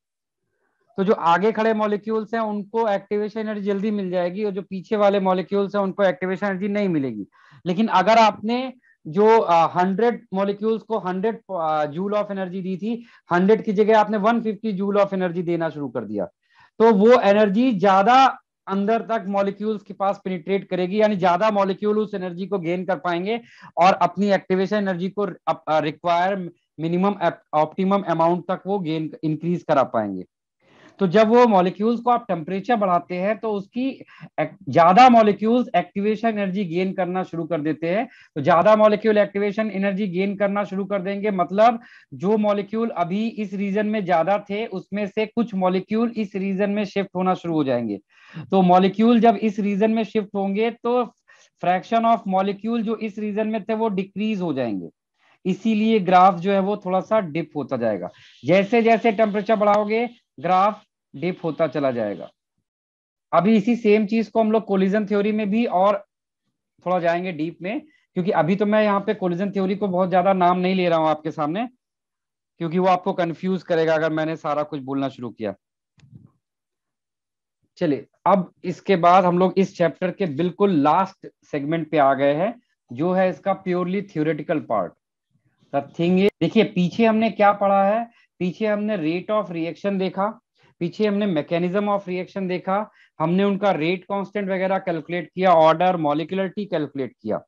तो जो आगे खड़े मॉलिक्यूल्स हैं उनको एक्टिवेशन एनर्जी जल्दी मिल जाएगी, और जो पीछे वाले मॉलिक्यूल्स हैं उनको एक्टिवेशन एनर्जी नहीं मिलेगी। लेकिन अगर आपने जो 100 मॉलिक्यूल्स को 100 जूल ऑफ एनर्जी दी थी, 100 की जगह आपने 150 जूल ऑफ एनर्जी देना शुरू कर दिया, तो वो एनर्जी ज्यादा अंदर तक मॉलिक्यूल्स के पास पेनिट्रेट करेगी, यानी ज्यादा मॉलिक्यूल उस एनर्जी को गेन कर पाएंगे और अपनी एक्टिवेशन एनर्जी को रिक्वायर मिनिमम ऑप्टिमम अमाउंट तक वो गेन इंक्रीज करा पाएंगे। तो जब वो मॉलिक्यूल्स को आप टेम्परेचर बढ़ाते हैं तो उसकी ज्यादा मॉलिक्यूल्स एक्टिवेशन एनर्जी गेन करना शुरू कर देते हैं। तो ज्यादा मॉलिक्यूल एक्टिवेशन एनर्जी गेन करना शुरू कर देंगे, मतलब जो मॉलिक्यूल अभी इस रीजन में ज्यादा थे उसमें से कुछ मॉलिक्यूल इस रीजन में शिफ्ट होना शुरू हो जाएंगे। तो मॉलिक्यूल जब इस रीजन में शिफ्ट होंगे तो फ्रैक्शन ऑफ मॉलिक्यूल जो इस रीजन में थे वो डिक्रीज हो जाएंगे, इसीलिए ग्राफ जो है वो थोड़ा सा डिप होता जाएगा। जैसे जैसे टेम्परेचर बढ़ाओगे ग्राफ डिप होता चला जाएगा। अभी इसी सेम चीज को हम लोग कोलिजन थ्योरी में भी और थोड़ा जाएंगे डीप में, क्योंकि अभी तो मैं यहाँ पे कोलिजन थ्योरी को बहुत ज्यादा नाम नहीं ले रहा हूँ आपके सामने, क्योंकि वो आपको कंफ्यूज करेगा अगर मैंने सारा कुछ बोलना शुरू किया। चलिए, अब इसके बाद हम लोग इस चैप्टर के बिल्कुल लास्ट सेगमेंट पे आ गए हैं, जो है इसका purely theoretical part. The thing is, देखिए पीछे हमने क्या पढ़ा है, पीछे हमने रेट ऑफ रिएक्शन देखा, पीछे हमने मैकेनिज्म ऑफ रिएक्शन देखा, हमने उनका रेट कांस्टेंट वगैरह कैलकुलेट किया, ऑर्डर मॉलिक्यूलरिटी कैलकुलेट किया।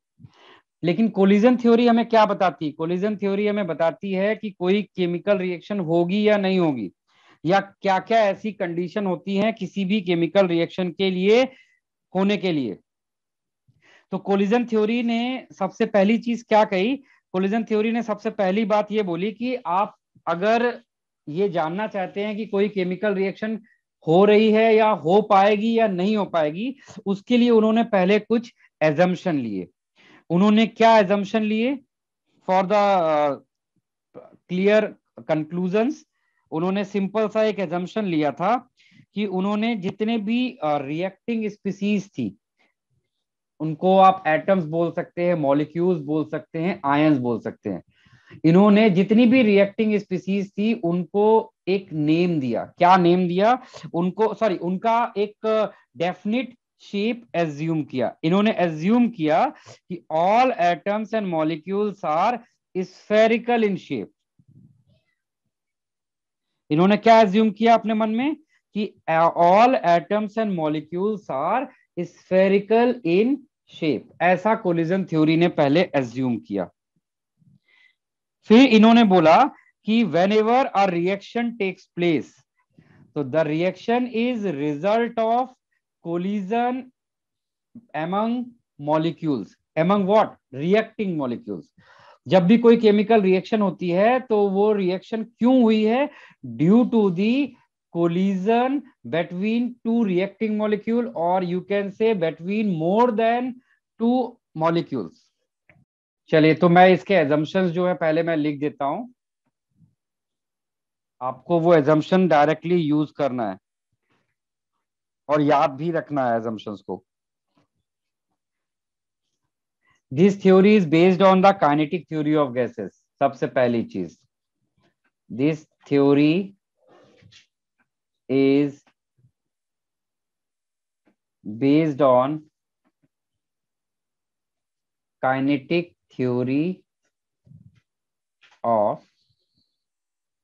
लेकिन कोलिजन थ्योरी हमें क्या बताती है, कोलिजन थ्योरी हमें बताती है कि कोई केमिकल रिएक्शन होगी या नहीं होगी, या क्या क्या ऐसी कंडीशन होती हैं किसी भी केमिकल रिएक्शन के लिए होने के लिए। तो कोलिजन थ्योरी ने सबसे पहली चीज क्या कही, कोलिजन थ्योरी ने सबसे पहली बात ये बोली कि आप अगर ये जानना चाहते हैं कि कोई केमिकल रिएक्शन हो रही है या हो पाएगी या नहीं हो पाएगी, उसके लिए उन्होंने पहले कुछ एजम्पशन लिए। उन्होंने क्या एजम्पशन लिए फॉर द क्लियर कंक्लूजन्स, उन्होंने सिंपल सा एक एजम्पशन लिया था कि उन्होंने जितने भी रिएक्टिंग स्पीसीज थी, उनको आप एटम्स बोल सकते हैं, मॉलिक्यूल्स बोल सकते हैं, आयंस बोल सकते हैं, इन्होंने जितनी भी रिएक्टिंग स्पीसीज थी उनको एक नेम दिया। क्या नेम दिया उनको, सॉरी, उनका एक डेफिनिट शेप एज्यूम किया। इन्होंने एज्यूम किया कि all atoms and molecules are spherical in shape. इन्होंने क्या एज्यूम किया अपने मन में कि all atoms and molecules are spherical in shape, ऐसा कोलिजन थ्योरी ने पहले एज्यूम किया। फिर इन्होंने बोला कि whenever a reaction takes place, तो the reaction is result of collision among molecules, among what, reacting molecules. जब भी कोई केमिकल रिएक्शन होती है तो वो रिएक्शन क्यों हुई है, due to the collision between two reacting molecule, और you can say between more than two molecules. चलिए, तो मैं इसके एजम्पशंस जो है पहले मैं लिख देता हूं, आपको वो एजम्पशन डायरेक्टली यूज करना है और याद भी रखना है एजम्पशंस को। This theory is based on the kinetic theory of gases. सबसे पहली चीज, this theory is based on kinetic theory of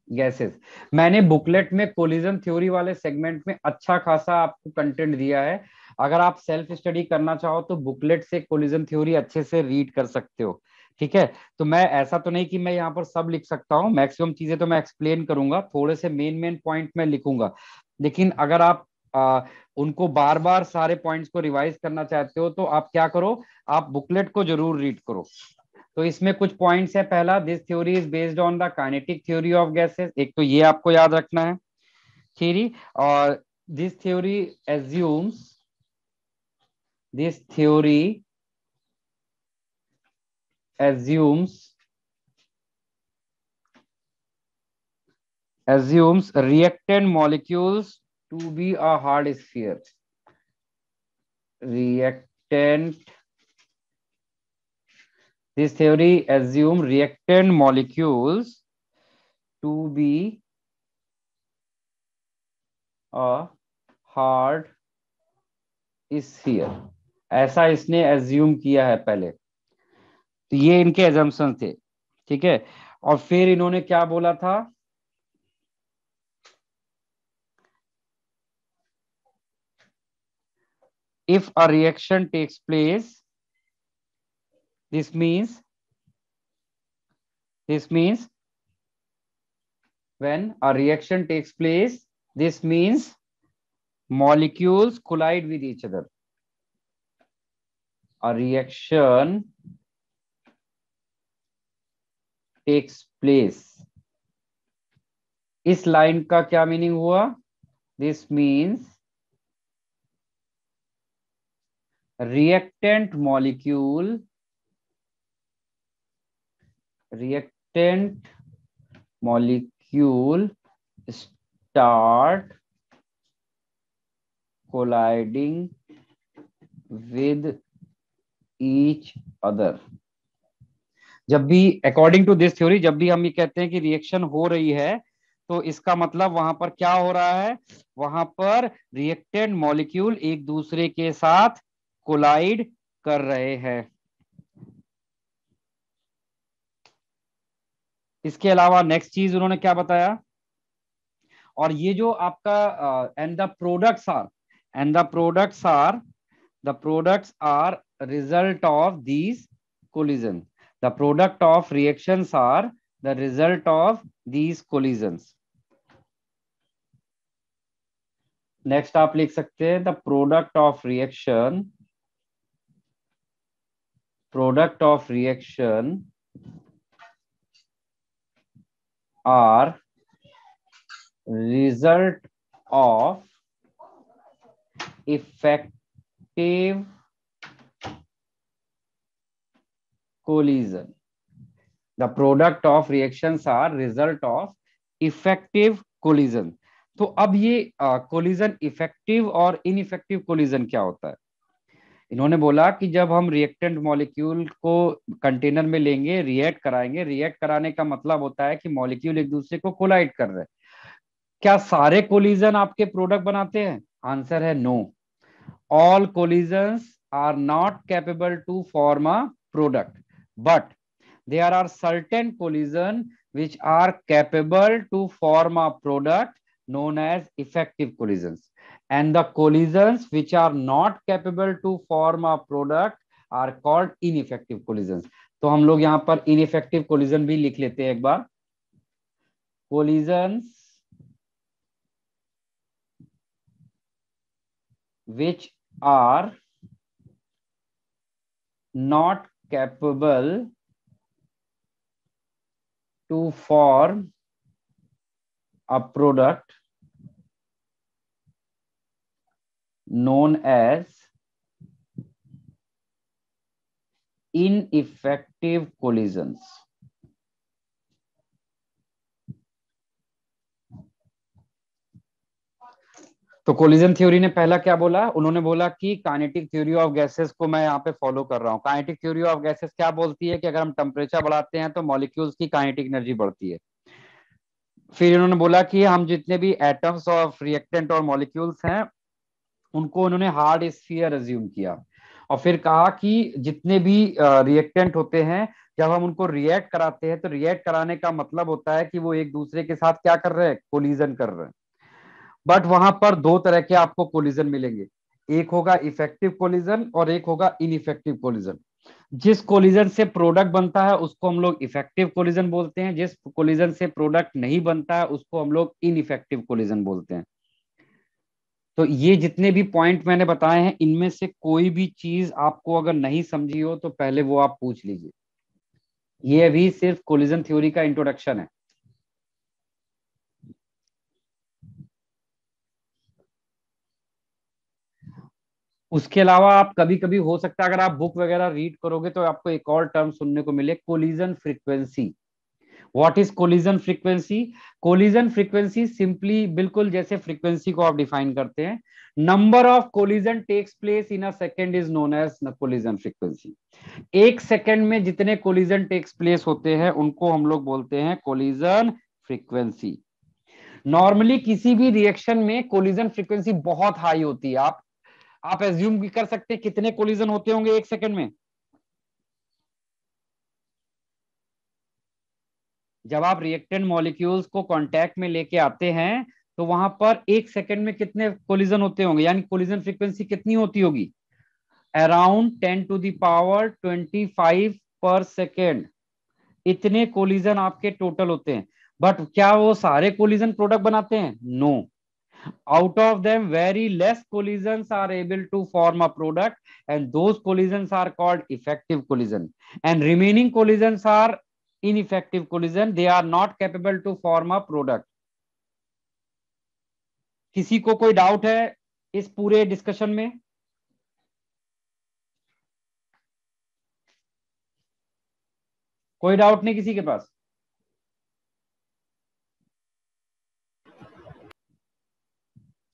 gases. मैंने बुकलेट में कोलिजन थ्योरी वाले सेगमेंट में अच्छा खासा आपको कंटेंट दिया है। अगर आप सेल्फ स्टडी करना चाहो तो बुकलेट से कोलिजन थ्योरी अच्छे से रीड कर सकते हो, ठीक है। तो मैं ऐसा तो नहीं कि मैं यहाँ पर सब लिख सकता हूँ, मैक्सिमम चीजें तो मैं एक्सप्लेन करूंगा, थोड़े से मेन मेन पॉइंट मैं लिखूंगा। लेकिन अगर आप उनको बार बार सारे पॉइंट्स को रिवाइज करना चाहते हो तो आप क्या करो, आप बुकलेट को जरूर रीड करो। तो इसमें कुछ पॉइंट्स है। पहला, this theory is based on the kinetic theory of gases, एक तो ये आपको याद रखना है थ्योरी। और this theory assumes, this theory assumes reactant molecules to be a hard sphere. This theory assumes reactant molecules to be a hard sphere. ऐसा इसने एज्यूम किया है पहले। तो ये इनके एजम्पशन थे, ठीक है। और फिर इन्होंने क्या बोला था, if a reaction takes place, this means when a reaction takes place, this means molecules collide with each other. A reaction takes place. इस लाइन का क्या मीनिंग हुआ, this means reactant molecule start colliding with each other। जब भी according to this theory, जब भी हम ये कहते हैं कि रिएक्शन हो रही है तो इसका मतलब वहां पर क्या हो रहा है, वहां पर रिएक्टेंट मॉलिक्यूल एक दूसरे के साथ कोलाइड कर रहे हैं। इसके अलावा नेक्स्ट चीज उन्होंने क्या बताया, और ये जो आपका and the products are, and the products are result of these collision, the product of reactions are the result of these collisions. Next आप लिख सकते हैं the product of reaction, product of reaction are result of effective collision. The product of reactions are result of effective collision. तो अब ये collision effective और ineffective collision क्या होता है? इन्होंने बोला कि जब हम रिएक्टेंट मॉलिक्यूल को कंटेनर में लेंगे, रिएक्ट कराएंगे, रिएक्ट कराने का मतलब होता है कि मॉलिक्यूल एक दूसरे को कोलाइड कर रहे हैं। क्या सारे कोलिजन आपके प्रोडक्ट बनाते हैं? आंसर है no. All collisions are not capable to form a product, but there are certain collision which are capable to form a product known as effective collisions, and the collisions which are not capable to form a product are called ineffective collisions. तो हम लोग यहाँ पर ineffective collision भी लिख लेते हैं एक बार। collisions which are not capable to form a product known as ineffective collisions. तो कोलिजन थ्योरी ने पहला क्या बोला? उन्होंने बोला कि काइनेटिक थ्योरी ऑफ गैसेस को मैं यहाँ पे फॉलो कर रहा हूँ। काइनेटिक थ्योरी ऑफ गैसेस क्या बोलती है कि अगर हम टेम्परेचर बढ़ाते हैं तो मॉलिक्यूल्स की काइनेटिक एनर्जी बढ़ती है। फिर इन्होंने बोला कि हम जितने भी एटम्स ऑफ रिएक्टेंट और मॉलिक्यूल्स हैं उनको उन्होंने हार्ड स्फीयर अज्यूम किया, और फिर कहा कि जितने भी रिएक्टेंट होते हैं जब हम उनको रिएक्ट कराते हैं तो रिएक्ट कराने का मतलब होता है कि वो एक दूसरे के साथ क्या कर रहे हैं? कोलिजन कर रहे हैं। बट वहां पर दो तरह के आपको कोलिजन मिलेंगे, एक होगा इफेक्टिव कोलिजन और एक होगा इनइफेक्टिव कोलिजन। जिस कोलिजन से प्रोडक्ट बनता है उसको हम लोग इफेक्टिव कोलिजन बोलते हैं, जिस कोलिजन से प्रोडक्ट नहीं बनता है उसको हम लोग इनइफेक्टिव कोलिजन बोलते हैं। तो ये जितने भी पॉइंट मैंने बताए हैं इनमें से कोई भी चीज आपको अगर नहीं समझी हो तो पहले वो आप पूछ लीजिए। ये अभी सिर्फ कोलिजन थ्योरी का इंट्रोडक्शन है। उसके अलावा आप कभी कभी हो सकता है अगर आप बुक वगैरह रीड करोगे तो आपको एक और टर्म सुनने को मिले, collision frequency. What is collision frequency? Collision frequency simply बिल्कुल जैसे फ्रीक्वेंसी को आप डिफाइन करते हैं, number of collision takes place in a second is known as collision frequency. एक सेकेंड में जितने कोलिजन टेक्स प्लेस होते हैं उनको हम लोग बोलते हैं कोलिजन फ्रीक्वेंसी। नॉर्मली किसी भी रिएक्शन में कोलिजन फ्रीक्वेंसी बहुत हाई होती है। आप एज्यूम भी कर सकते हैं कितने कोलिजन होते होंगे एक सेकंड में? जब आप रिएक्टेंट मॉलिक्यूल्स को कांटेक्ट में लेके आते हैं तो वहां पर एक सेकंड में कितने कोलिजन होते होंगे, यानी कोलिजन फ्रीक्वेंसी कितनी होती होगी? अराउंड 10⁻25 पर सेकेंड। इतने कोलिजन आपके टोटल होते हैं। बट क्या वो सारे कोलिजन प्रोडक्ट बनाते हैं? No. Out of them, very less collisions are able to form a product, and those collisions are called effective collision. And remaining collisions are ineffective collision. They are not capable to form a product. किसी को कोई doubt है इस पूरे discussion में? कोई doubt नहीं किसी के पास?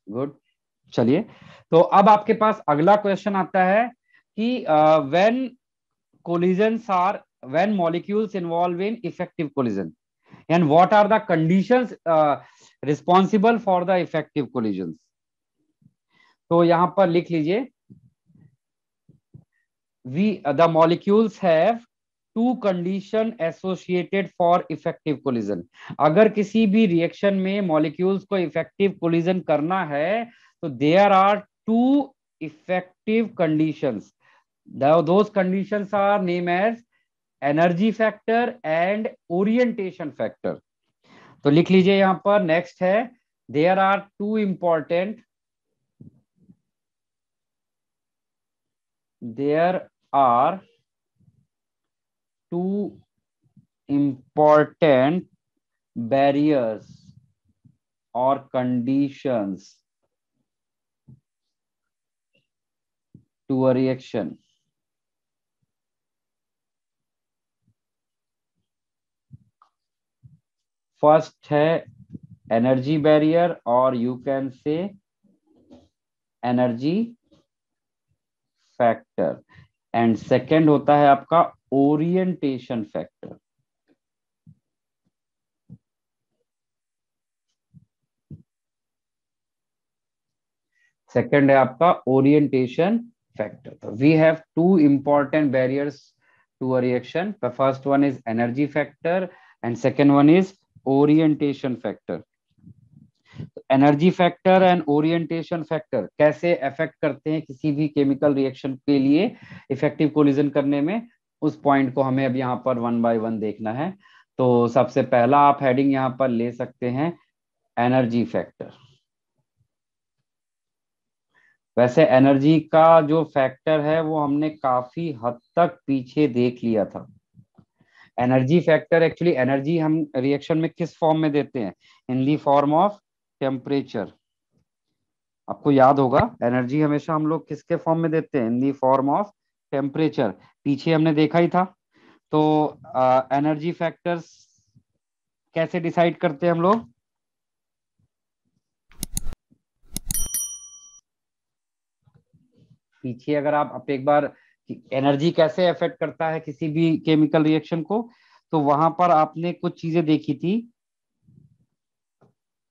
गुड। चलिए, तो अब आपके पास अगला क्वेश्चन आता है कि when collisions are when molecules involved in effective collision, and what are the conditions responsible for the effective collisions? तो यहां पर लिख लीजिए, the molecules have two condition associated for effective collision. अगर किसी भी रिएक्शन में मॉलिक्यूल्स को इफेक्टिव कोलिजन करना है तो there are two effective conditions. Those conditions are name as energy factor and orientation factor. तो लिख लीजिए यहां पर, नेक्स्ट है there are two important, there are two important barriers or conditions to a reaction. First है energy barrier और you can say energy factor, and second होता है आपका ओरिएंटेशन फैक्टर। सेकंड है आपका ओरिएंटेशन फैक्टर। तो we have two important barriers to a reaction. The first one is energy factor and second one is orientation factor. Energy factor and orientation factor कैसे affect करते हैं किसी भी chemical reaction के लिए इफेक्टिव कोलिजन करने में, उस पॉइंट को हमें अब यहाँ पर वन बाय वन देखना है। तो सबसे पहला आप हेडिंग यहाँ पर ले सकते हैं एनर्जी फैक्टर। वैसे एनर्जी का जो फैक्टर है वो हमने काफी हद तक पीछे देख लिया था। एनर्जी फैक्टर एक्चुअली, एनर्जी हम रिएक्शन में किस फॉर्म में देते हैं? इन दी फॉर्म ऑफ टेम्परेचर। आपको याद होगा एनर्जी हमेशा हम लोग किसके फॉर्म में देते हैं? इन दी फॉर्म ऑफ टेम्परेचर। पीछे हमने देखा ही था। तो एनर्जी फैक्टर्स कैसे डिसाइड करते हैं हम लोग? पीछे अगर आप एक बार एनर्जी कैसे अफेक्ट करता है किसी भी केमिकल रिएक्शन को, तो वहां पर आपने कुछ चीजें देखी थी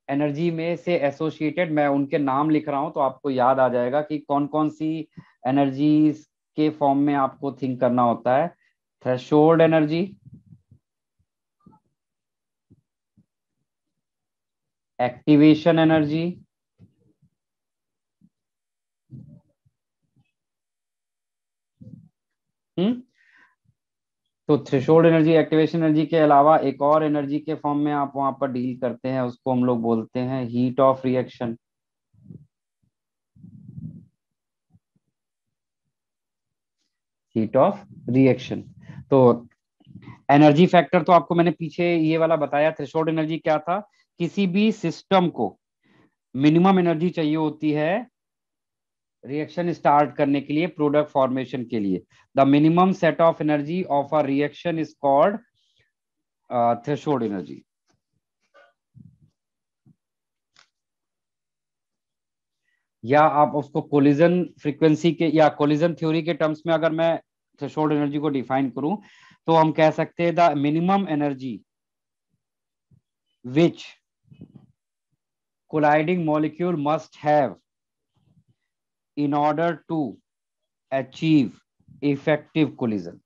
एनर्जी में से एसोसिएटेड। मैं उनके नाम लिख रहा हूं तो आपको याद आ जाएगा कि कौन कौन सी एनर्जी के फॉर्म में आपको थिंक करना होता है। थ्रेशोल्ड एनर्जी, एक्टिवेशन एनर्जी, तो थ्रेशोल्ड एनर्जी, एक्टिवेशन एनर्जी के अलावा एक और एनर्जी के फॉर्म में आप वहां पर डील करते हैं, उसको हम लोग बोलते हैं heat of reaction. Heat of reaction. तो एनर्जी फैक्टर तो आपको मैंने पीछे ये वाला बताया। थ्रेशोल्ड एनर्जी क्या था? किसी भी सिस्टम को मिनिमम एनर्जी चाहिए होती है रिएक्शन स्टार्ट करने के लिए, प्रोडक्ट फॉर्मेशन के लिए। The minimum set of energy of a reaction is called threshold energy. या आप उसको कोलिजन फ्रीक्वेंसी के या कोलिजन थ्योरी के टर्म्स में अगर मैं थ्रेशोल्ड एनर्जी को डिफाइन करूं तो हम कह सकते हैं the minimum energy which colliding molecule must have in order to achieve effective collision.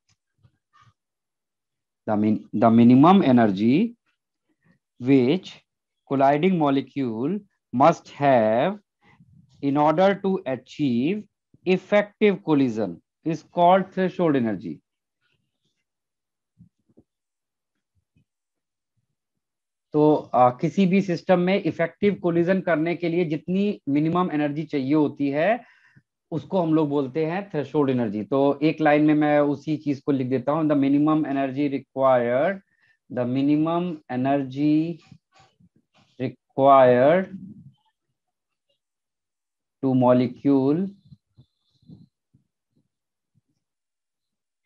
The minimum energy which colliding molecule must have in order to achieve effective collision is called threshold energy. तो किसी भी system में effective collision करने के लिए जितनी minimum energy चाहिए होती है उसको हम लोग बोलते हैं थ्रेशोल्ड एनर्जी। तो एक लाइन में मैं उसी चीज को लिख देता हूं, the minimum energy required, the minimum energy required to molecule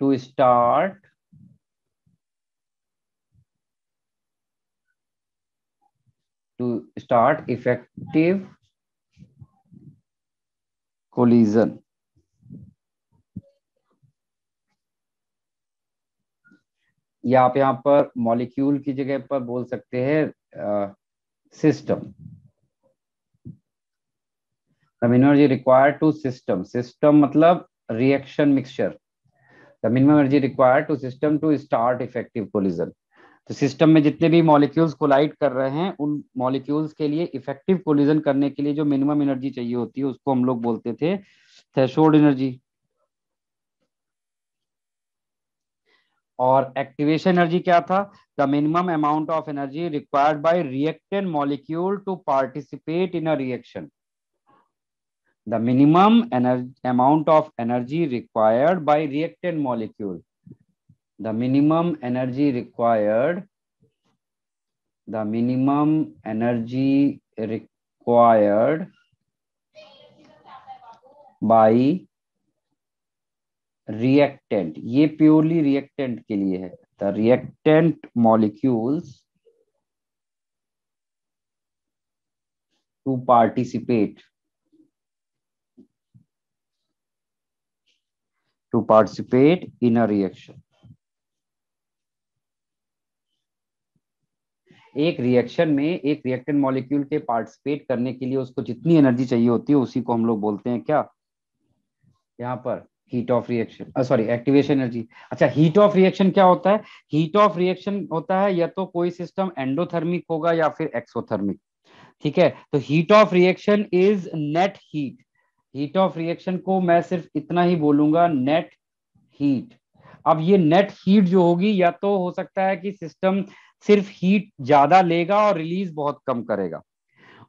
to start effective collision। या आप यहाँ पर मॉलिक्यूल की जगह पर बोल सकते हैं system. The energy required to system, system मतलब reaction mixture. The minimum energy required to system to start effective collision. तो सिस्टम में जितने भी मॉलिक्यूल्स कोलाइड कर रहे हैं उन मॉलिक्यूल्स के लिए इफेक्टिव कोलिजन करने के लिए जो मिनिमम एनर्जी चाहिए होती है उसको हम लोग बोलते थे थ्रेशोल्ड एनर्जी। और एक्टिवेशन एनर्जी क्या था? The minimum amount of energy required by reactant molecule to participate in a reaction. The minimum amount of energy required by reactant molecule. The minimum energy required. The minimum energy required by reactant. ये purely reactant के लिए है. The reactant molecules to participate in a reaction. एक reaction में एक reactant molecule के participate करने के लिए उसको जितनी एनर्जी चाहिए होती है उसी को हम लोग बोलते हैं क्या? यहाँ पर heat of reaction, sorry activation energy. अच्छा, हीट ऑफ रिएक्शन क्या होता है? हीट ऑफ रिएक्शन होता है या तो कोई सिस्टम एंडोथर्मिक होगा या फिर एक्सोथर्मिक। ठीक है, तो heat of reaction is net heat. Heat of reaction को मैं सिर्फ इतना ही बोलूंगा, नेट हीट। अब ये नेट हीट जो होगी, या तो हो सकता है कि सिस्टम सिर्फ हीट ज्यादा लेगा और रिलीज बहुत कम करेगा,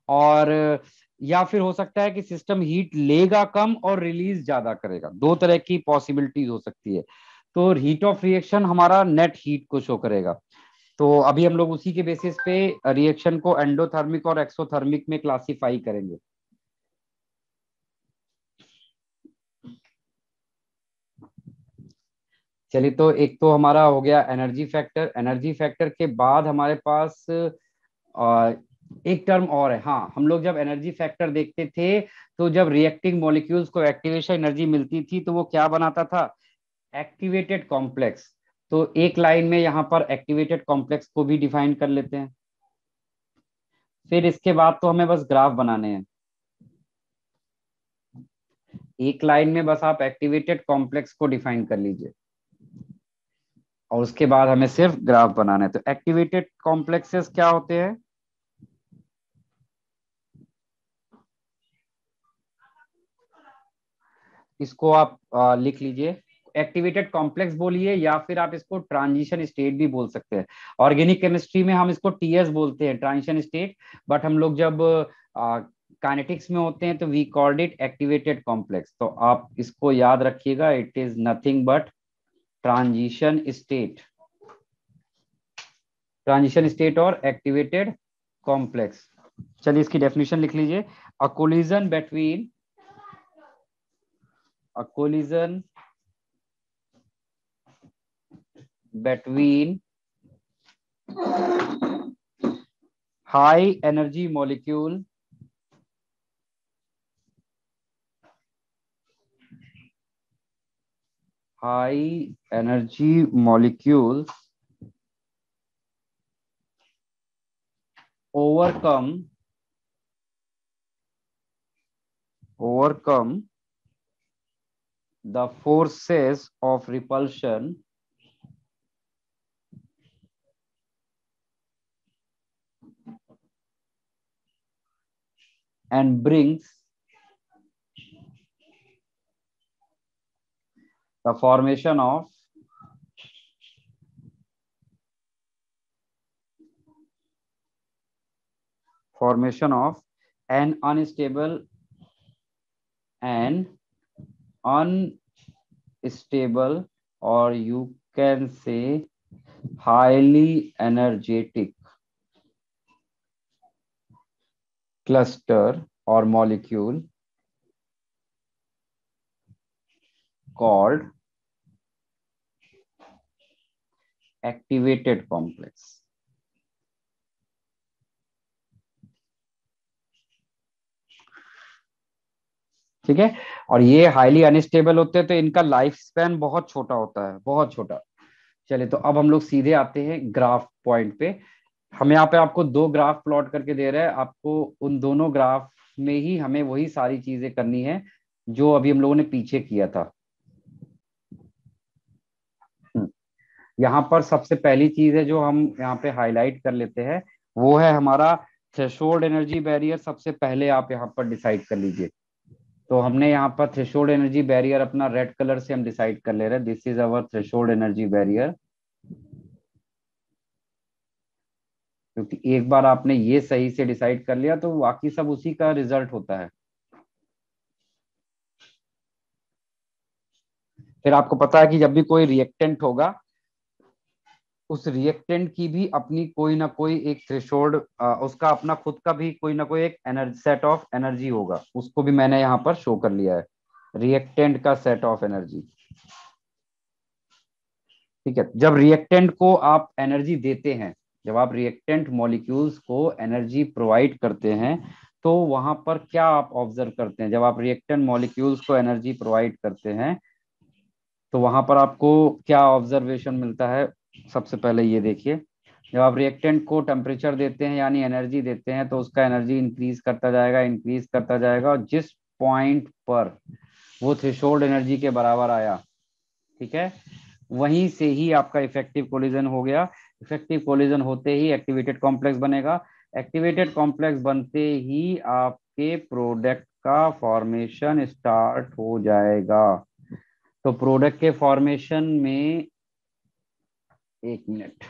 और या फिर हो सकता है कि सिस्टम हीट लेगा कम और रिलीज ज्यादा करेगा। दो तरह की पॉसिबिलिटीज हो सकती है। तो हीट ऑफ रिएक्शन हमारा नेट हीट को शो करेगा। तो अभी हम लोग उसी के बेसिस पे रिएक्शन को एंडोथर्मिक और एक्सोथर्मिक में क्लासिफाई करेंगे। चलिए, तो एक तो हमारा हो गया एनर्जी फैक्टर। एनर्जी फैक्टर के बाद हमारे पास एक टर्म और है। हाँ, हम लोग जब एनर्जी फैक्टर देखते थे तो जब रिएक्टिंग मॉलिक्यूल्स को एक्टिवेशन एनर्जी मिलती थी तो वो क्या बनाता था? Activated complex. तो एक लाइन में यहाँ पर एक्टिवेटेड कॉम्प्लेक्स को भी डिफाइन कर लेते हैं। फिर इसके बाद तो हमें बस ग्राफ बनाने हैं। एक लाइन में बस आप एक्टिवेटेड कॉम्प्लेक्स को डिफाइन कर लीजिए और उसके बाद हमें सिर्फ ग्राफ बनाना है। तो एक्टिवेटेड कॉम्प्लेक्सेस क्या होते हैं? इसको आप लिख लीजिए, एक्टिवेटेड कॉम्प्लेक्स बोलिए, या फिर आप इसको ट्रांजिशन स्टेट भी बोल सकते हैं। ऑर्गेनिक केमिस्ट्री में हम इसको टीएस बोलते हैं, ट्रांजिशन स्टेट। बट हम लोग जब काइनेटिक्स में होते हैं तो we called it activated complex. तो आप इसको याद रखिएगा, it is nothing but transition state. Transition state और एक्टिवेटेड कॉम्प्लेक्स। चलिए इसकी डेफिनेशन लिख लीजिए। A collision between high energy molecule overcome the forces of repulsion and brings the formation of an unstable or you can say highly energetic cluster or molecule called activated complex। ठीक है, और ये highly unstable होते हैं तो इनका life span बहुत छोटा होता है, बहुत छोटा। चलिए, तो अब हम लोग सीधे आते हैं ग्राफ पॉइंट पे। हम यहाँ पे आपको दो ग्राफ प्लॉट करके दे रहे हैं। आपको उन दोनों ग्राफ में ही हमें वही सारी चीजें करनी है जो अभी हम लोगों ने पीछे किया था। यहाँ पर सबसे पहली चीज है जो हम यहाँ पे हाईलाइट कर लेते हैं, वो है हमारा थ्रेशोल्ड एनर्जी बैरियर। सबसे पहले आप यहाँ पर डिसाइड कर लीजिए। तो हमने यहाँ पर थ्रेशोल्ड एनर्जी बैरियर अपना रेड कलर से हम डिसाइड कर ले रहे हैं, this is our threshold energy barrier. क्योंकि एक बार आपने ये सही से डिसाइड कर लिया तो बाकी सब उसी का रिजल्ट होता है। फिर आपको पता है कि जब भी कोई रिएक्टेंट होगा, उस रिएक्टेंट की भी अपनी कोई ना कोई एक थ्रेशोल्ड, उसका अपना खुद का भी कोई ना कोई एक एनर्जी, सेट ऑफ एनर्जी होगा। उसको भी मैंने यहाँ पर शो कर लिया है, रिएक्टेंट का सेट ऑफ एनर्जी। ठीक है, जब रिएक्टेंट को आप एनर्जी देते हैं, जब आप रिएक्टेंट मॉलिक्यूल्स को एनर्जी प्रोवाइड करते हैं, तो वहां पर क्या आप ऑब्जर्व करते हैं? जब आप रिएक्टेंट मॉलिक्यूल्स को एनर्जी प्रोवाइड करते हैं तो वहां पर आपको क्या ऑब्जर्वेशन मिलता है? सबसे पहले ये देखिए, जब आप रिएक्टेंट को टेम्परेचर देते हैं यानी एनर्जी देते हैं, तो उसका एनर्जी इंक्रीज करता जाएगा, इंक्रीज करता जाएगा, और जिस पॉइंट पर वो थ्रेशोल्ड एनर्जी के बराबर आया, ठीक है, वहीं से ही आपका इफेक्टिव कोलिजन हो गया। इफेक्टिव कोलिजन होते ही एक्टिवेटेड कॉम्प्लेक्स बनेगा। एक्टिवेटेड कॉम्प्लेक्स बनते ही आपके प्रोडक्ट का फॉर्मेशन स्टार्ट हो जाएगा। तो प्रोडक्ट के फॉर्मेशन में, एक मिनट,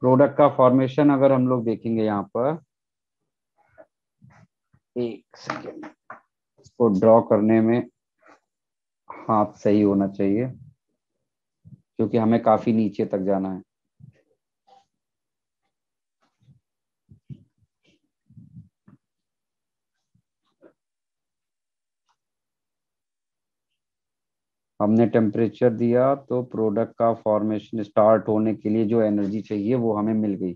प्रोडक्ट का फॉर्मेशन अगर हम लोग देखेंगे यहाँ पर, एक सेकेंड, इसको ड्रॉ करने में हाथ सही होना चाहिए क्योंकि हमें काफी नीचे तक जाना है। हमने टेम्परेचर दिया तो प्रोडक्ट का फॉर्मेशन स्टार्ट होने के लिए जो एनर्जी चाहिए वो हमें मिल गई।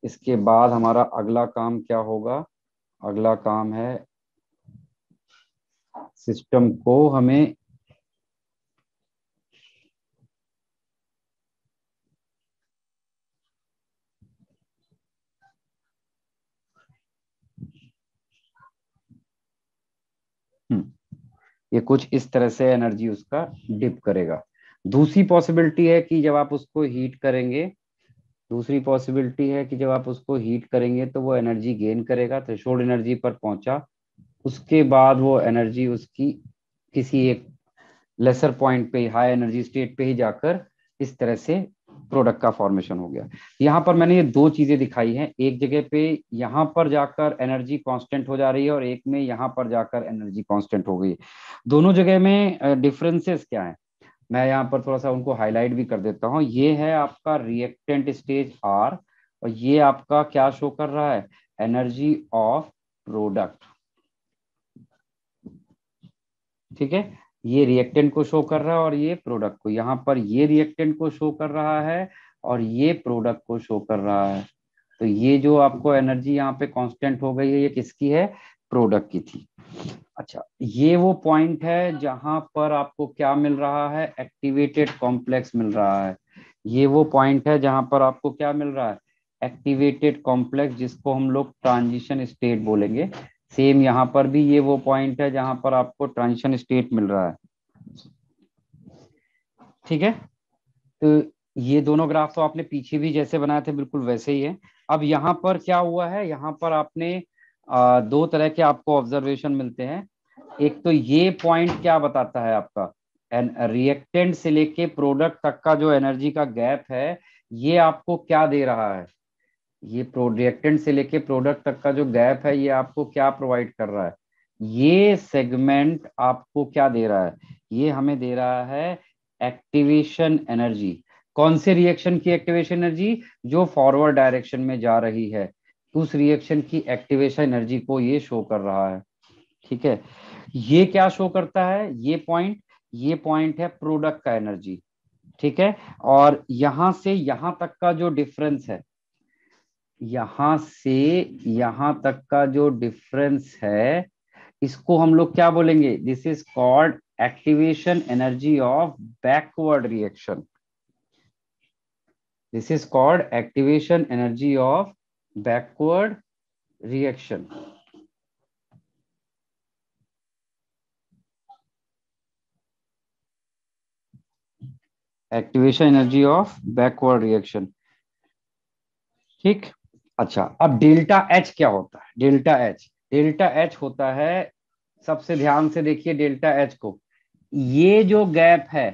इसके बाद हमारा अगला काम क्या होगा? अगला काम है सिस्टम को हमें ये कुछ इस तरह से एनर्जी उसका डिप करेगा। दूसरी पॉसिबिलिटी है कि जब आप उसको हीट करेंगे, दूसरी पॉसिबिलिटी है कि जब आप उसको हीट करेंगे तो वो एनर्जी गेन करेगा, थ्रेशोल्ड एनर्जी पर पहुंचा, उसके बाद वो एनर्जी उसकी किसी एक लेसर पॉइंट पे, हाई एनर्जी स्टेट पे ही जाकर इस तरह से प्रोडक्ट का फॉर्मेशन हो गया। यहाँ पर मैंने ये दो चीजें दिखाई हैं, एक जगह पे यहाँ पर जाकर एनर्जी कांस्टेंट हो जा रही है और एक में यहाँ पर जाकर एनर्जी कांस्टेंट हो गई। दोनों जगह में डिफरेंसेस क्या है, मैं यहाँ पर थोड़ा सा उनको हाईलाइट भी कर देता हूँ। ये है आपका रिएक्टेंट स्टेज आर, और ये आपका क्या शो कर रहा है? Energy of product. ठीक है, ये रिएक्टेंट को शो कर रहा है और ये प्रोडक्ट को। यहाँ पर ये रिएक्टेंट को शो कर रहा है और ये प्रोडक्ट को शो कर रहा है। तो ये जो आपको एनर्जी यहाँ पे कांस्टेंट हो गई है, ये किसकी है? प्रोडक्ट की थी। अच्छा, ये वो पॉइंट है जहां पर आपको क्या मिल रहा है? एक्टिवेटेड कॉम्प्लेक्स मिल रहा है। ये वो पॉइंट है जहां पर आपको क्या मिल रहा है? एक्टिवेटेड कॉम्प्लेक्स, जिसको हम लोग ट्रांजिशन स्टेट बोलेंगे। सेम यहाँ पर भी ये वो पॉइंट है जहां पर आपको ट्रांजिशन स्टेट मिल रहा है। ठीक है, तो ये दोनों ग्राफ तो आपने पीछे भी जैसे बनाए थे बिल्कुल वैसे ही है। अब यहाँ पर क्या हुआ है? यहाँ पर आपने दो तरह के आपको ऑब्जर्वेशन मिलते हैं। एक तो ये पॉइंट क्या बताता है आपका, रिएक्टेंट से लेके प्रोडक्ट तक का जो एनर्जी का गैप है, ये आपको क्या दे रहा है? ये रिएक्टेंट से लेके प्रोडक्ट तक का जो गैप है, ये आपको क्या प्रोवाइड कर रहा है? ये सेगमेंट आपको क्या दे रहा है? ये हमें दे रहा है एक्टिवेशन एनर्जी। कौन से रिएक्शन की एक्टिवेशन एनर्जी? जो फॉरवर्ड डायरेक्शन में जा रही है, उस रिएक्शन की एक्टिवेशन एनर्जी को ये शो कर रहा है। ठीक है, ये क्या शो करता है? ये पॉइंट है प्रोडक्ट का एनर्जी। ठीक है, और यहां से यहां तक का जो डिफरेंस है, यहां से यहां तक का जो डिफरेंस है, इसको हम लोग क्या बोलेंगे? This is called activation energy of backward reaction. This is called activation energy of backward reaction. Activation energy of backward reaction. ठीक। अच्छा, अब डेल्टा एच क्या होता है? डेल्टा एच होता है, सबसे ध्यान से देखिए डेल्टा एच को, ये जो गैप है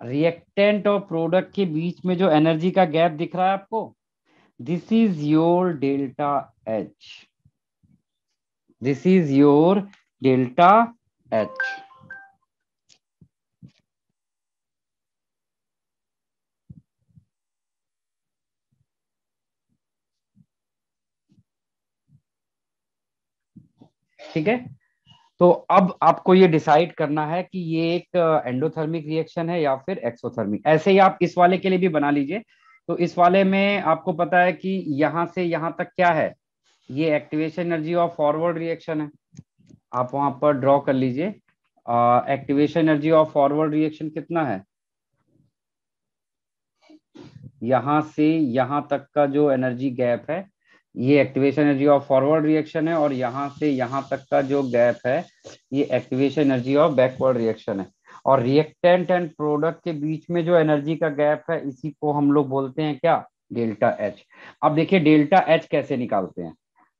रिएक्टेंट और प्रोडक्ट के बीच में, जो एनर्जी का गैप दिख रहा है आपको, this is your delta H, this is your delta H. ठीक है, तो अब आपको ये डिसाइड करना है कि ये एक एंडोथर्मिक रिएक्शन है या फिर एक्सोथर्मिक। ऐसे ही आप इस वाले के लिए भी बना लीजिए। तो इस वाले में आपको पता है कि यहां से यहां तक क्या है, ये activation energy of forward reaction है। आप वहां पर ड्रॉ कर लीजिए। Activation energy of forward reaction कितना है, यहां से यहां तक का जो एनर्जी गैप है, ये activation energy of forward reaction है, और यहां से यहां तक का जो गैप है, ये activation energy of backward reaction है। और रिएक्टेंट एंड प्रोडक्ट के बीच में जो एनर्जी का गैप है, इसी को हम लोग बोलते हैं क्या, डेल्टा एच। अब देखिए डेल्टा एच कैसे निकालते हैं।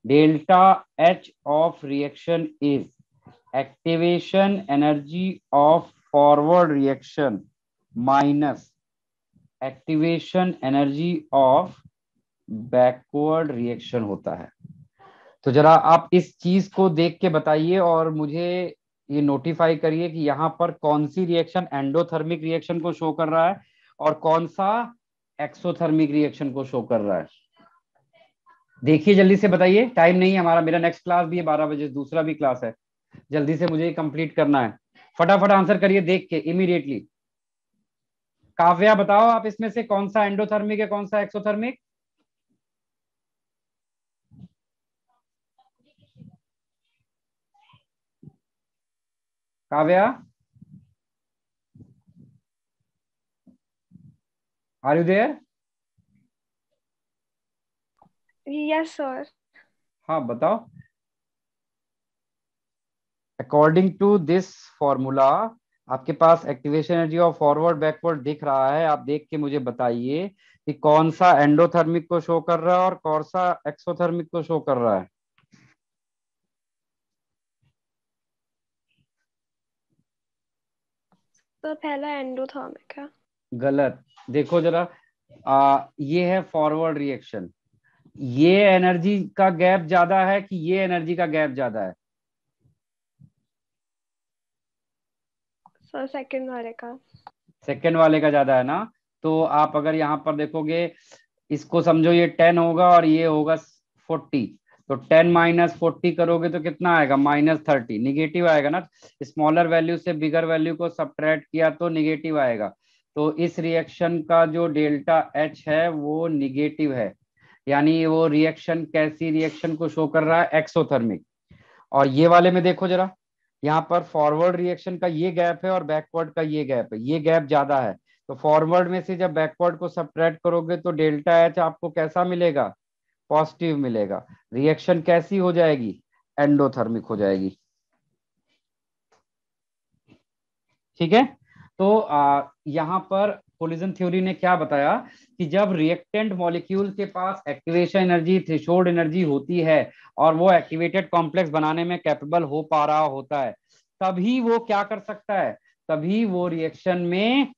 Delta H of reaction is activation energy of forward reaction minus activation energy of backward reaction होता है। तो जरा आप इस चीज को देख के बताइए और मुझे ये नोटिफाई करिए कि यहाँ पर कौन सी रिएक्शन एंडोथर्मिक रिएक्शन को शो कर रहा है और कौन सा एक्सोथर्मिक रिएक्शन को शो कर रहा है। देखिए जल्दी से बताइए, टाइम नहीं है हमारा, मेरा नेक्स्ट क्लास भी है 12 बजे, दूसरा भी क्लास है, जल्दी से मुझे कंप्लीट करना है। फटाफट आंसर करिए देख के इमीडिएटली। काव्या बताओ आप इसमें से कौन सा एंडोथर्मिक है, कौन सा exothermic. Kavya, are you there? Yes sir. हाँ बताओ। अकॉर्डिंग टू दिस फॉर्मूला, आपके पास activation energy of forward backward दिख रहा है, आप देख के मुझे बताइए कि कौन सा एंडोथर्मिक को शो कर रहा है और कौन सा एक्सोथर्मिक को शो कर रहा है। तो पहला एंडोथर्मिक है। गलत। देखो जरा, ये है फॉरवर्ड रिएक्शन, ये एनर्जी का गैप ज्यादा है कि ये एनर्जी का गैप ज्यादा है? सर सेकंड वाले का। सेकेंड वाले का ज्यादा है ना। तो आप अगर यहाँ पर देखोगे, इसको समझो ये 10 होगा और ये होगा 40। तो 10 माइनस 40 करोगे तो कितना आएगा, -30, निगेटिव आएगा ना। स्मॉलर वैल्यू से बिगर वैल्यू को सब्ट्रैक्ट किया तो निगेटिव आएगा। तो इस रिएक्शन का जो डेल्टा एच है वो निगेटिव है, यानी वो रिएक्शन कैसी रिएक्शन को शो कर रहा है, एक्सोथर्मिक। और ये वाले में देखो जरा, यहाँ पर फॉरवर्ड रिएक्शन का ये गैप है और बैकवर्ड का ये गैप है, ये गैप ज्यादा है। तो फॉरवर्ड में से जब बैकवर्ड को सब्ट्रैक्ट करोगे तो डेल्टा एच आपको कैसा मिलेगा, पॉजिटिव मिलेगा। रिएक्शन कैसी हो जाएगी, एंडोथर्मिक हो जाएगी। ठीक है। तो यहाँ पर कोलिजन थ्योरी ने क्या बताया कि जब रिएक्टेंट मॉलिक्यूल के पास एक्टिवेशन एनर्जी, थ्रेशोल्ड एनर्जी होती है और वो एक्टिवेटेड कॉम्प्लेक्स बनाने में कैपेबल हो पा रहा होता है, तभी वो क्या कर सकता है, तभी वो रिएक्शन में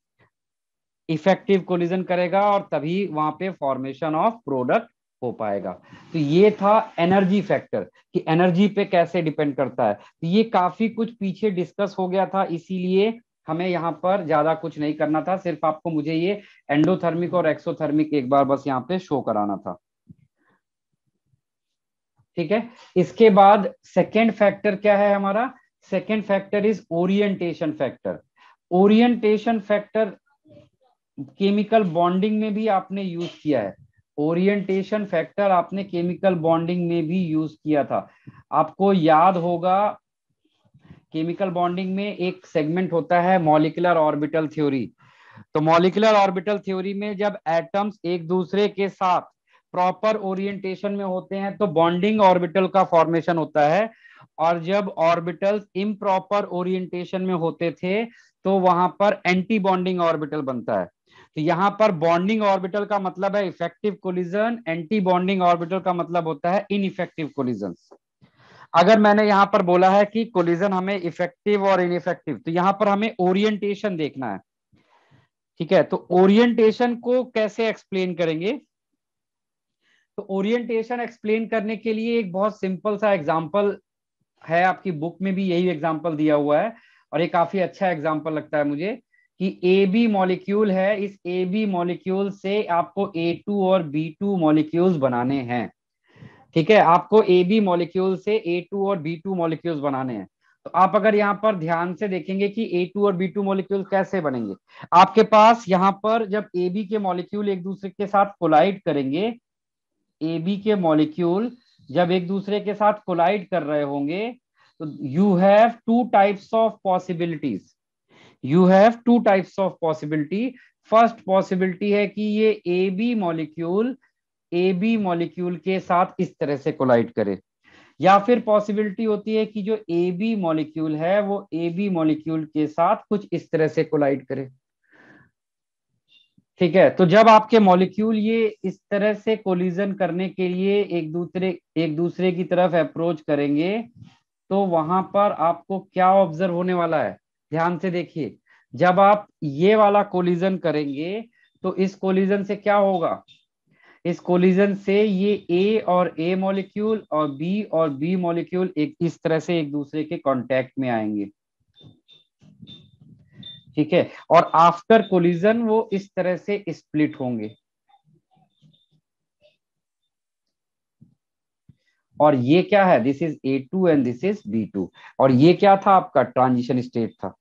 इफेक्टिव कोलिजन करेगा और तभी वहां पे फॉर्मेशन ऑफ प्रोडक्ट हो पाएगा। तो ये था एनर्जी फैक्टर, कि एनर्जी पे कैसे डिपेंड करता है। तो ये काफी कुछ पीछे डिस्कस हो गया था, इसीलिए हमें यहाँ पर ज्यादा कुछ नहीं करना था, सिर्फ आपको मुझे ये एंडोथर्मिक और एक्सोथर्मिक एक बार बस यहाँ पे शो कराना था। ठीक है। इसके बाद सेकेंड फैक्टर क्या है हमारा, second factor is orientation factor. Orientation factor chemical bonding में भी आपने यूज किया है, ओरिएंटेशन फैक्टर आपने केमिकल बॉन्डिंग में भी यूज किया था। आपको याद होगा केमिकल बॉन्डिंग में एक सेगमेंट होता है मॉलिक्यूलर ऑर्बिटल थ्योरी। तो मॉलिक्यूलर ऑर्बिटल थ्योरी में जब एटम्स एक दूसरे के साथ प्रॉपर ओरिएंटेशन में होते हैं तो बॉन्डिंग ऑर्बिटल का फॉर्मेशन होता है, और जब ऑर्बिटल्स इम्प्रॉपर ओरिएंटेशन में होते थे तो वहां पर एंटी बॉन्डिंग ऑर्बिटल बनता है। तो यहाँ पर बॉन्डिंग ऑर्बिटल का मतलब है effective collision, anti bonding orbital का मतलब होता है इनइफेक्टिव कोलिजन। अगर मैंने यहाँ पर बोला है कि कोलिजन हमें इफेक्टिव और इनइफेक्टिव, तो यहाँ पर हमें ओरिएंटेशन देखना है। ठीक है, तो ओरिएंटेशन को कैसे एक्सप्लेन करेंगे? तो ओरिएंटेशन एक्सप्लेन करने के लिए एक बहुत सिंपल सा एग्जांपल है, आपकी बुक में भी यही एग्जांपल दिया हुआ है और ये काफी अच्छा एग्जांपल लगता है मुझे कि ए बी मॉलिक्यूल है, इस ए बी मॉलिक्यूल से आपको A2 और B2 मॉलिक्यूल्स बनाने हैं। ठीक है, आपको ए बी मॉलिक्यूल से A2 और B2 मॉलिक्यूल्स बनाने हैं। तो आप अगर यहाँ पर ध्यान से देखेंगे कि A2 और B2 मॉलिक्यूल कैसे बनेंगे, आपके पास यहाँ पर जब ए बी के मॉलिक्यूल एक दूसरे के साथ कोलाइड करेंगे, ए बी के मॉलिक्यूल जब एक दूसरे के साथ कोलाइड कर रहे होंगे तो you have two types of possibilities. You have two types of possibility. First possibility है कि ये ए बी मॉलिक्यूल के साथ इस तरह से कोलाइड करे, या फिर पॉसिबिलिटी होती है कि जो ए बी मॉलिक्यूल है वो ए बी मॉलिक्यूल के साथ कुछ इस तरह से कोलाइड करे। ठीक है, तो जब आपके मॉलिक्यूल ये इस तरह से कोलिजन करने के लिए एक दूसरे की तरफ अप्रोच करेंगे तो वहां पर आपको क्या ऑब्जर्व होने वाला है? ध्यान से देखिए, जब आप ये वाला कोलिजन करेंगे तो इस कोलिजन से क्या होगा? इस कोलिजन से ये ए मॉलिक्यूल और बी मॉलिक्यूल एक इस तरह से एक दूसरे के कांटेक्ट में आएंगे। ठीक है, और आफ्टर कोलिजन वो इस तरह से स्प्लिट होंगे। और ये क्या है? This is A2 and this is B2। और ये क्या था? आपका ट्रांजिशन स्टेट था।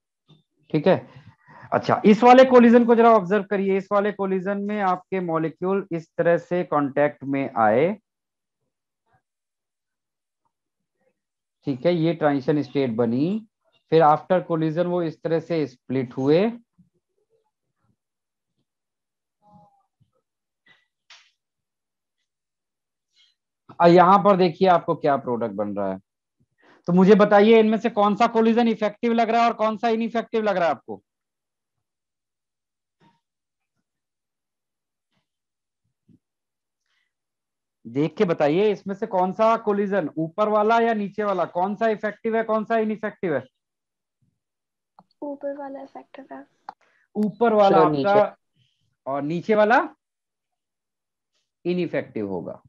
ठीक है, अच्छा इस वाले कोलिजन को जरा ऑब्जर्व करिए। इस वाले कोलिजन में आपके मॉलिक्यूल इस तरह से कांटेक्ट में आए। ठीक है, ये ट्रांजिशन स्टेट बनी, फिर आफ्टर कोलिजन वो इस तरह से स्प्लिट हुए। यहां पर देखिए आपको क्या प्रोडक्ट बन रहा है। तो मुझे बताइए इनमें से कौन सा कोलिजन इफेक्टिव लग रहा है और कौन सा इनइफेक्टिव लग रहा है आपको? देख के बताइए, इसमें से कौन सा कोलिजन, ऊपर वाला या नीचे वाला, कौन सा इफेक्टिव है कौन सा इनइफेक्टिव है? ऊपर वाला इफेक्टिव है। ऊपर वाला सर आपका, नीचे। और नीचे वाला इनइफेक्टिव होगा।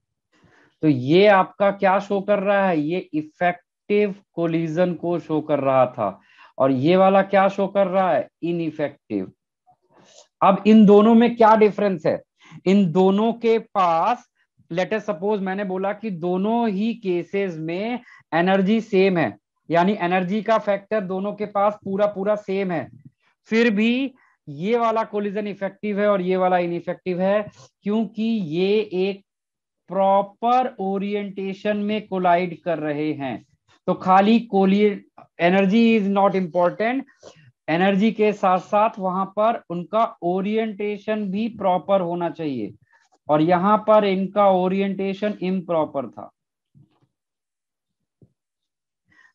तो ये आपका क्या शो कर रहा है? ये इफेक्टिव कोलिजन को शो कर रहा था, और ये वाला क्या शो कर रहा है? इनइफेक्टिव। अब इन दोनों में क्या डिफरेंस है? इन दोनों के पास, लेट अस सपोज मैंने बोला कि दोनों ही केसेस में एनर्जी सेम है, यानी एनर्जी का फैक्टर दोनों के पास पूरा पूरा सेम है, फिर भी ये वाला कोलिजन इफेक्टिव है और ये वाला इनइफेक्टिव है, क्योंकि ये एक प्रॉपर ओरिएंटेशन में कोलाइड कर रहे हैं। तो खाली कोलिए energy is not important, energy के साथ साथ वहां पर उनका ओरिएंटेशन भी प्रॉपर होना चाहिए, और यहां पर इनका ओरिएंटेशन इम्प्रॉपर था।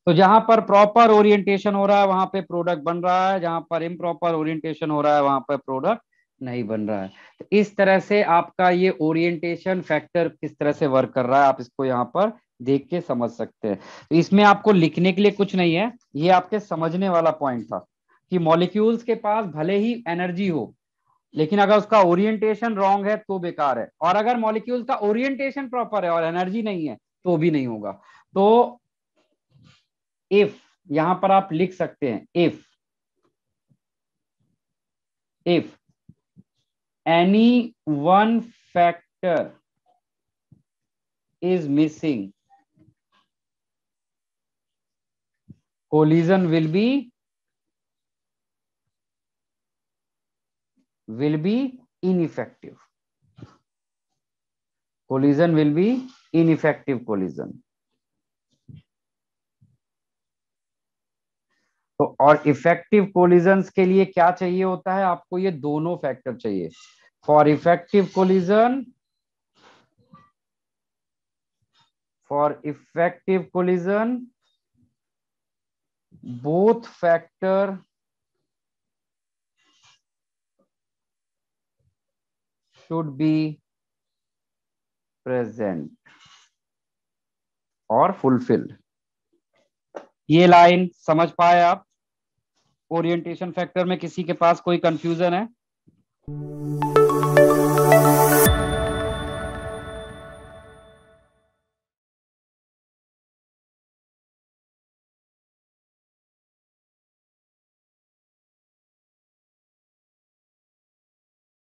तो जहां पर प्रॉपर ओरिएंटेशन हो रहा है वहां पे प्रोडक्ट बन रहा है, जहां पर इम्प्रॉपर ओरिएंटेशन हो रहा है वहां पर प्रोडक्ट नहीं बन रहा है। तो इस तरह से आपका ये ओरिएंटेशन फैक्टर किस तरह से वर्क कर रहा है आप इसको यहाँ पर देख के समझ सकते हैं। तो इसमें आपको लिखने के लिए कुछ नहीं है, ये आपके समझने वाला पॉइंट था कि मॉलिक्यूल्स के पास भले ही एनर्जी हो, लेकिन अगर उसका ओरिएंटेशन रॉन्ग है तो बेकार है, और अगर मॉलिक्यूल्स का ओरिएंटेशन प्रॉपर है और एनर्जी नहीं है तो भी नहीं होगा। तो इफ, यहां पर आप लिख सकते हैं if any one factor is missing, collision will be ineffective. Collision will be ineffective collision. तो और इफेक्टिव कोलिजन्स के लिए क्या चाहिए होता है? आपको ये दोनों फैक्टर चाहिए। For effective collision both factor should be present or fulfilled. ये लाइन समझ पाए आप? ओरिएंटेशन फैक्टर में किसी के पास कोई कंफ्यूजन है?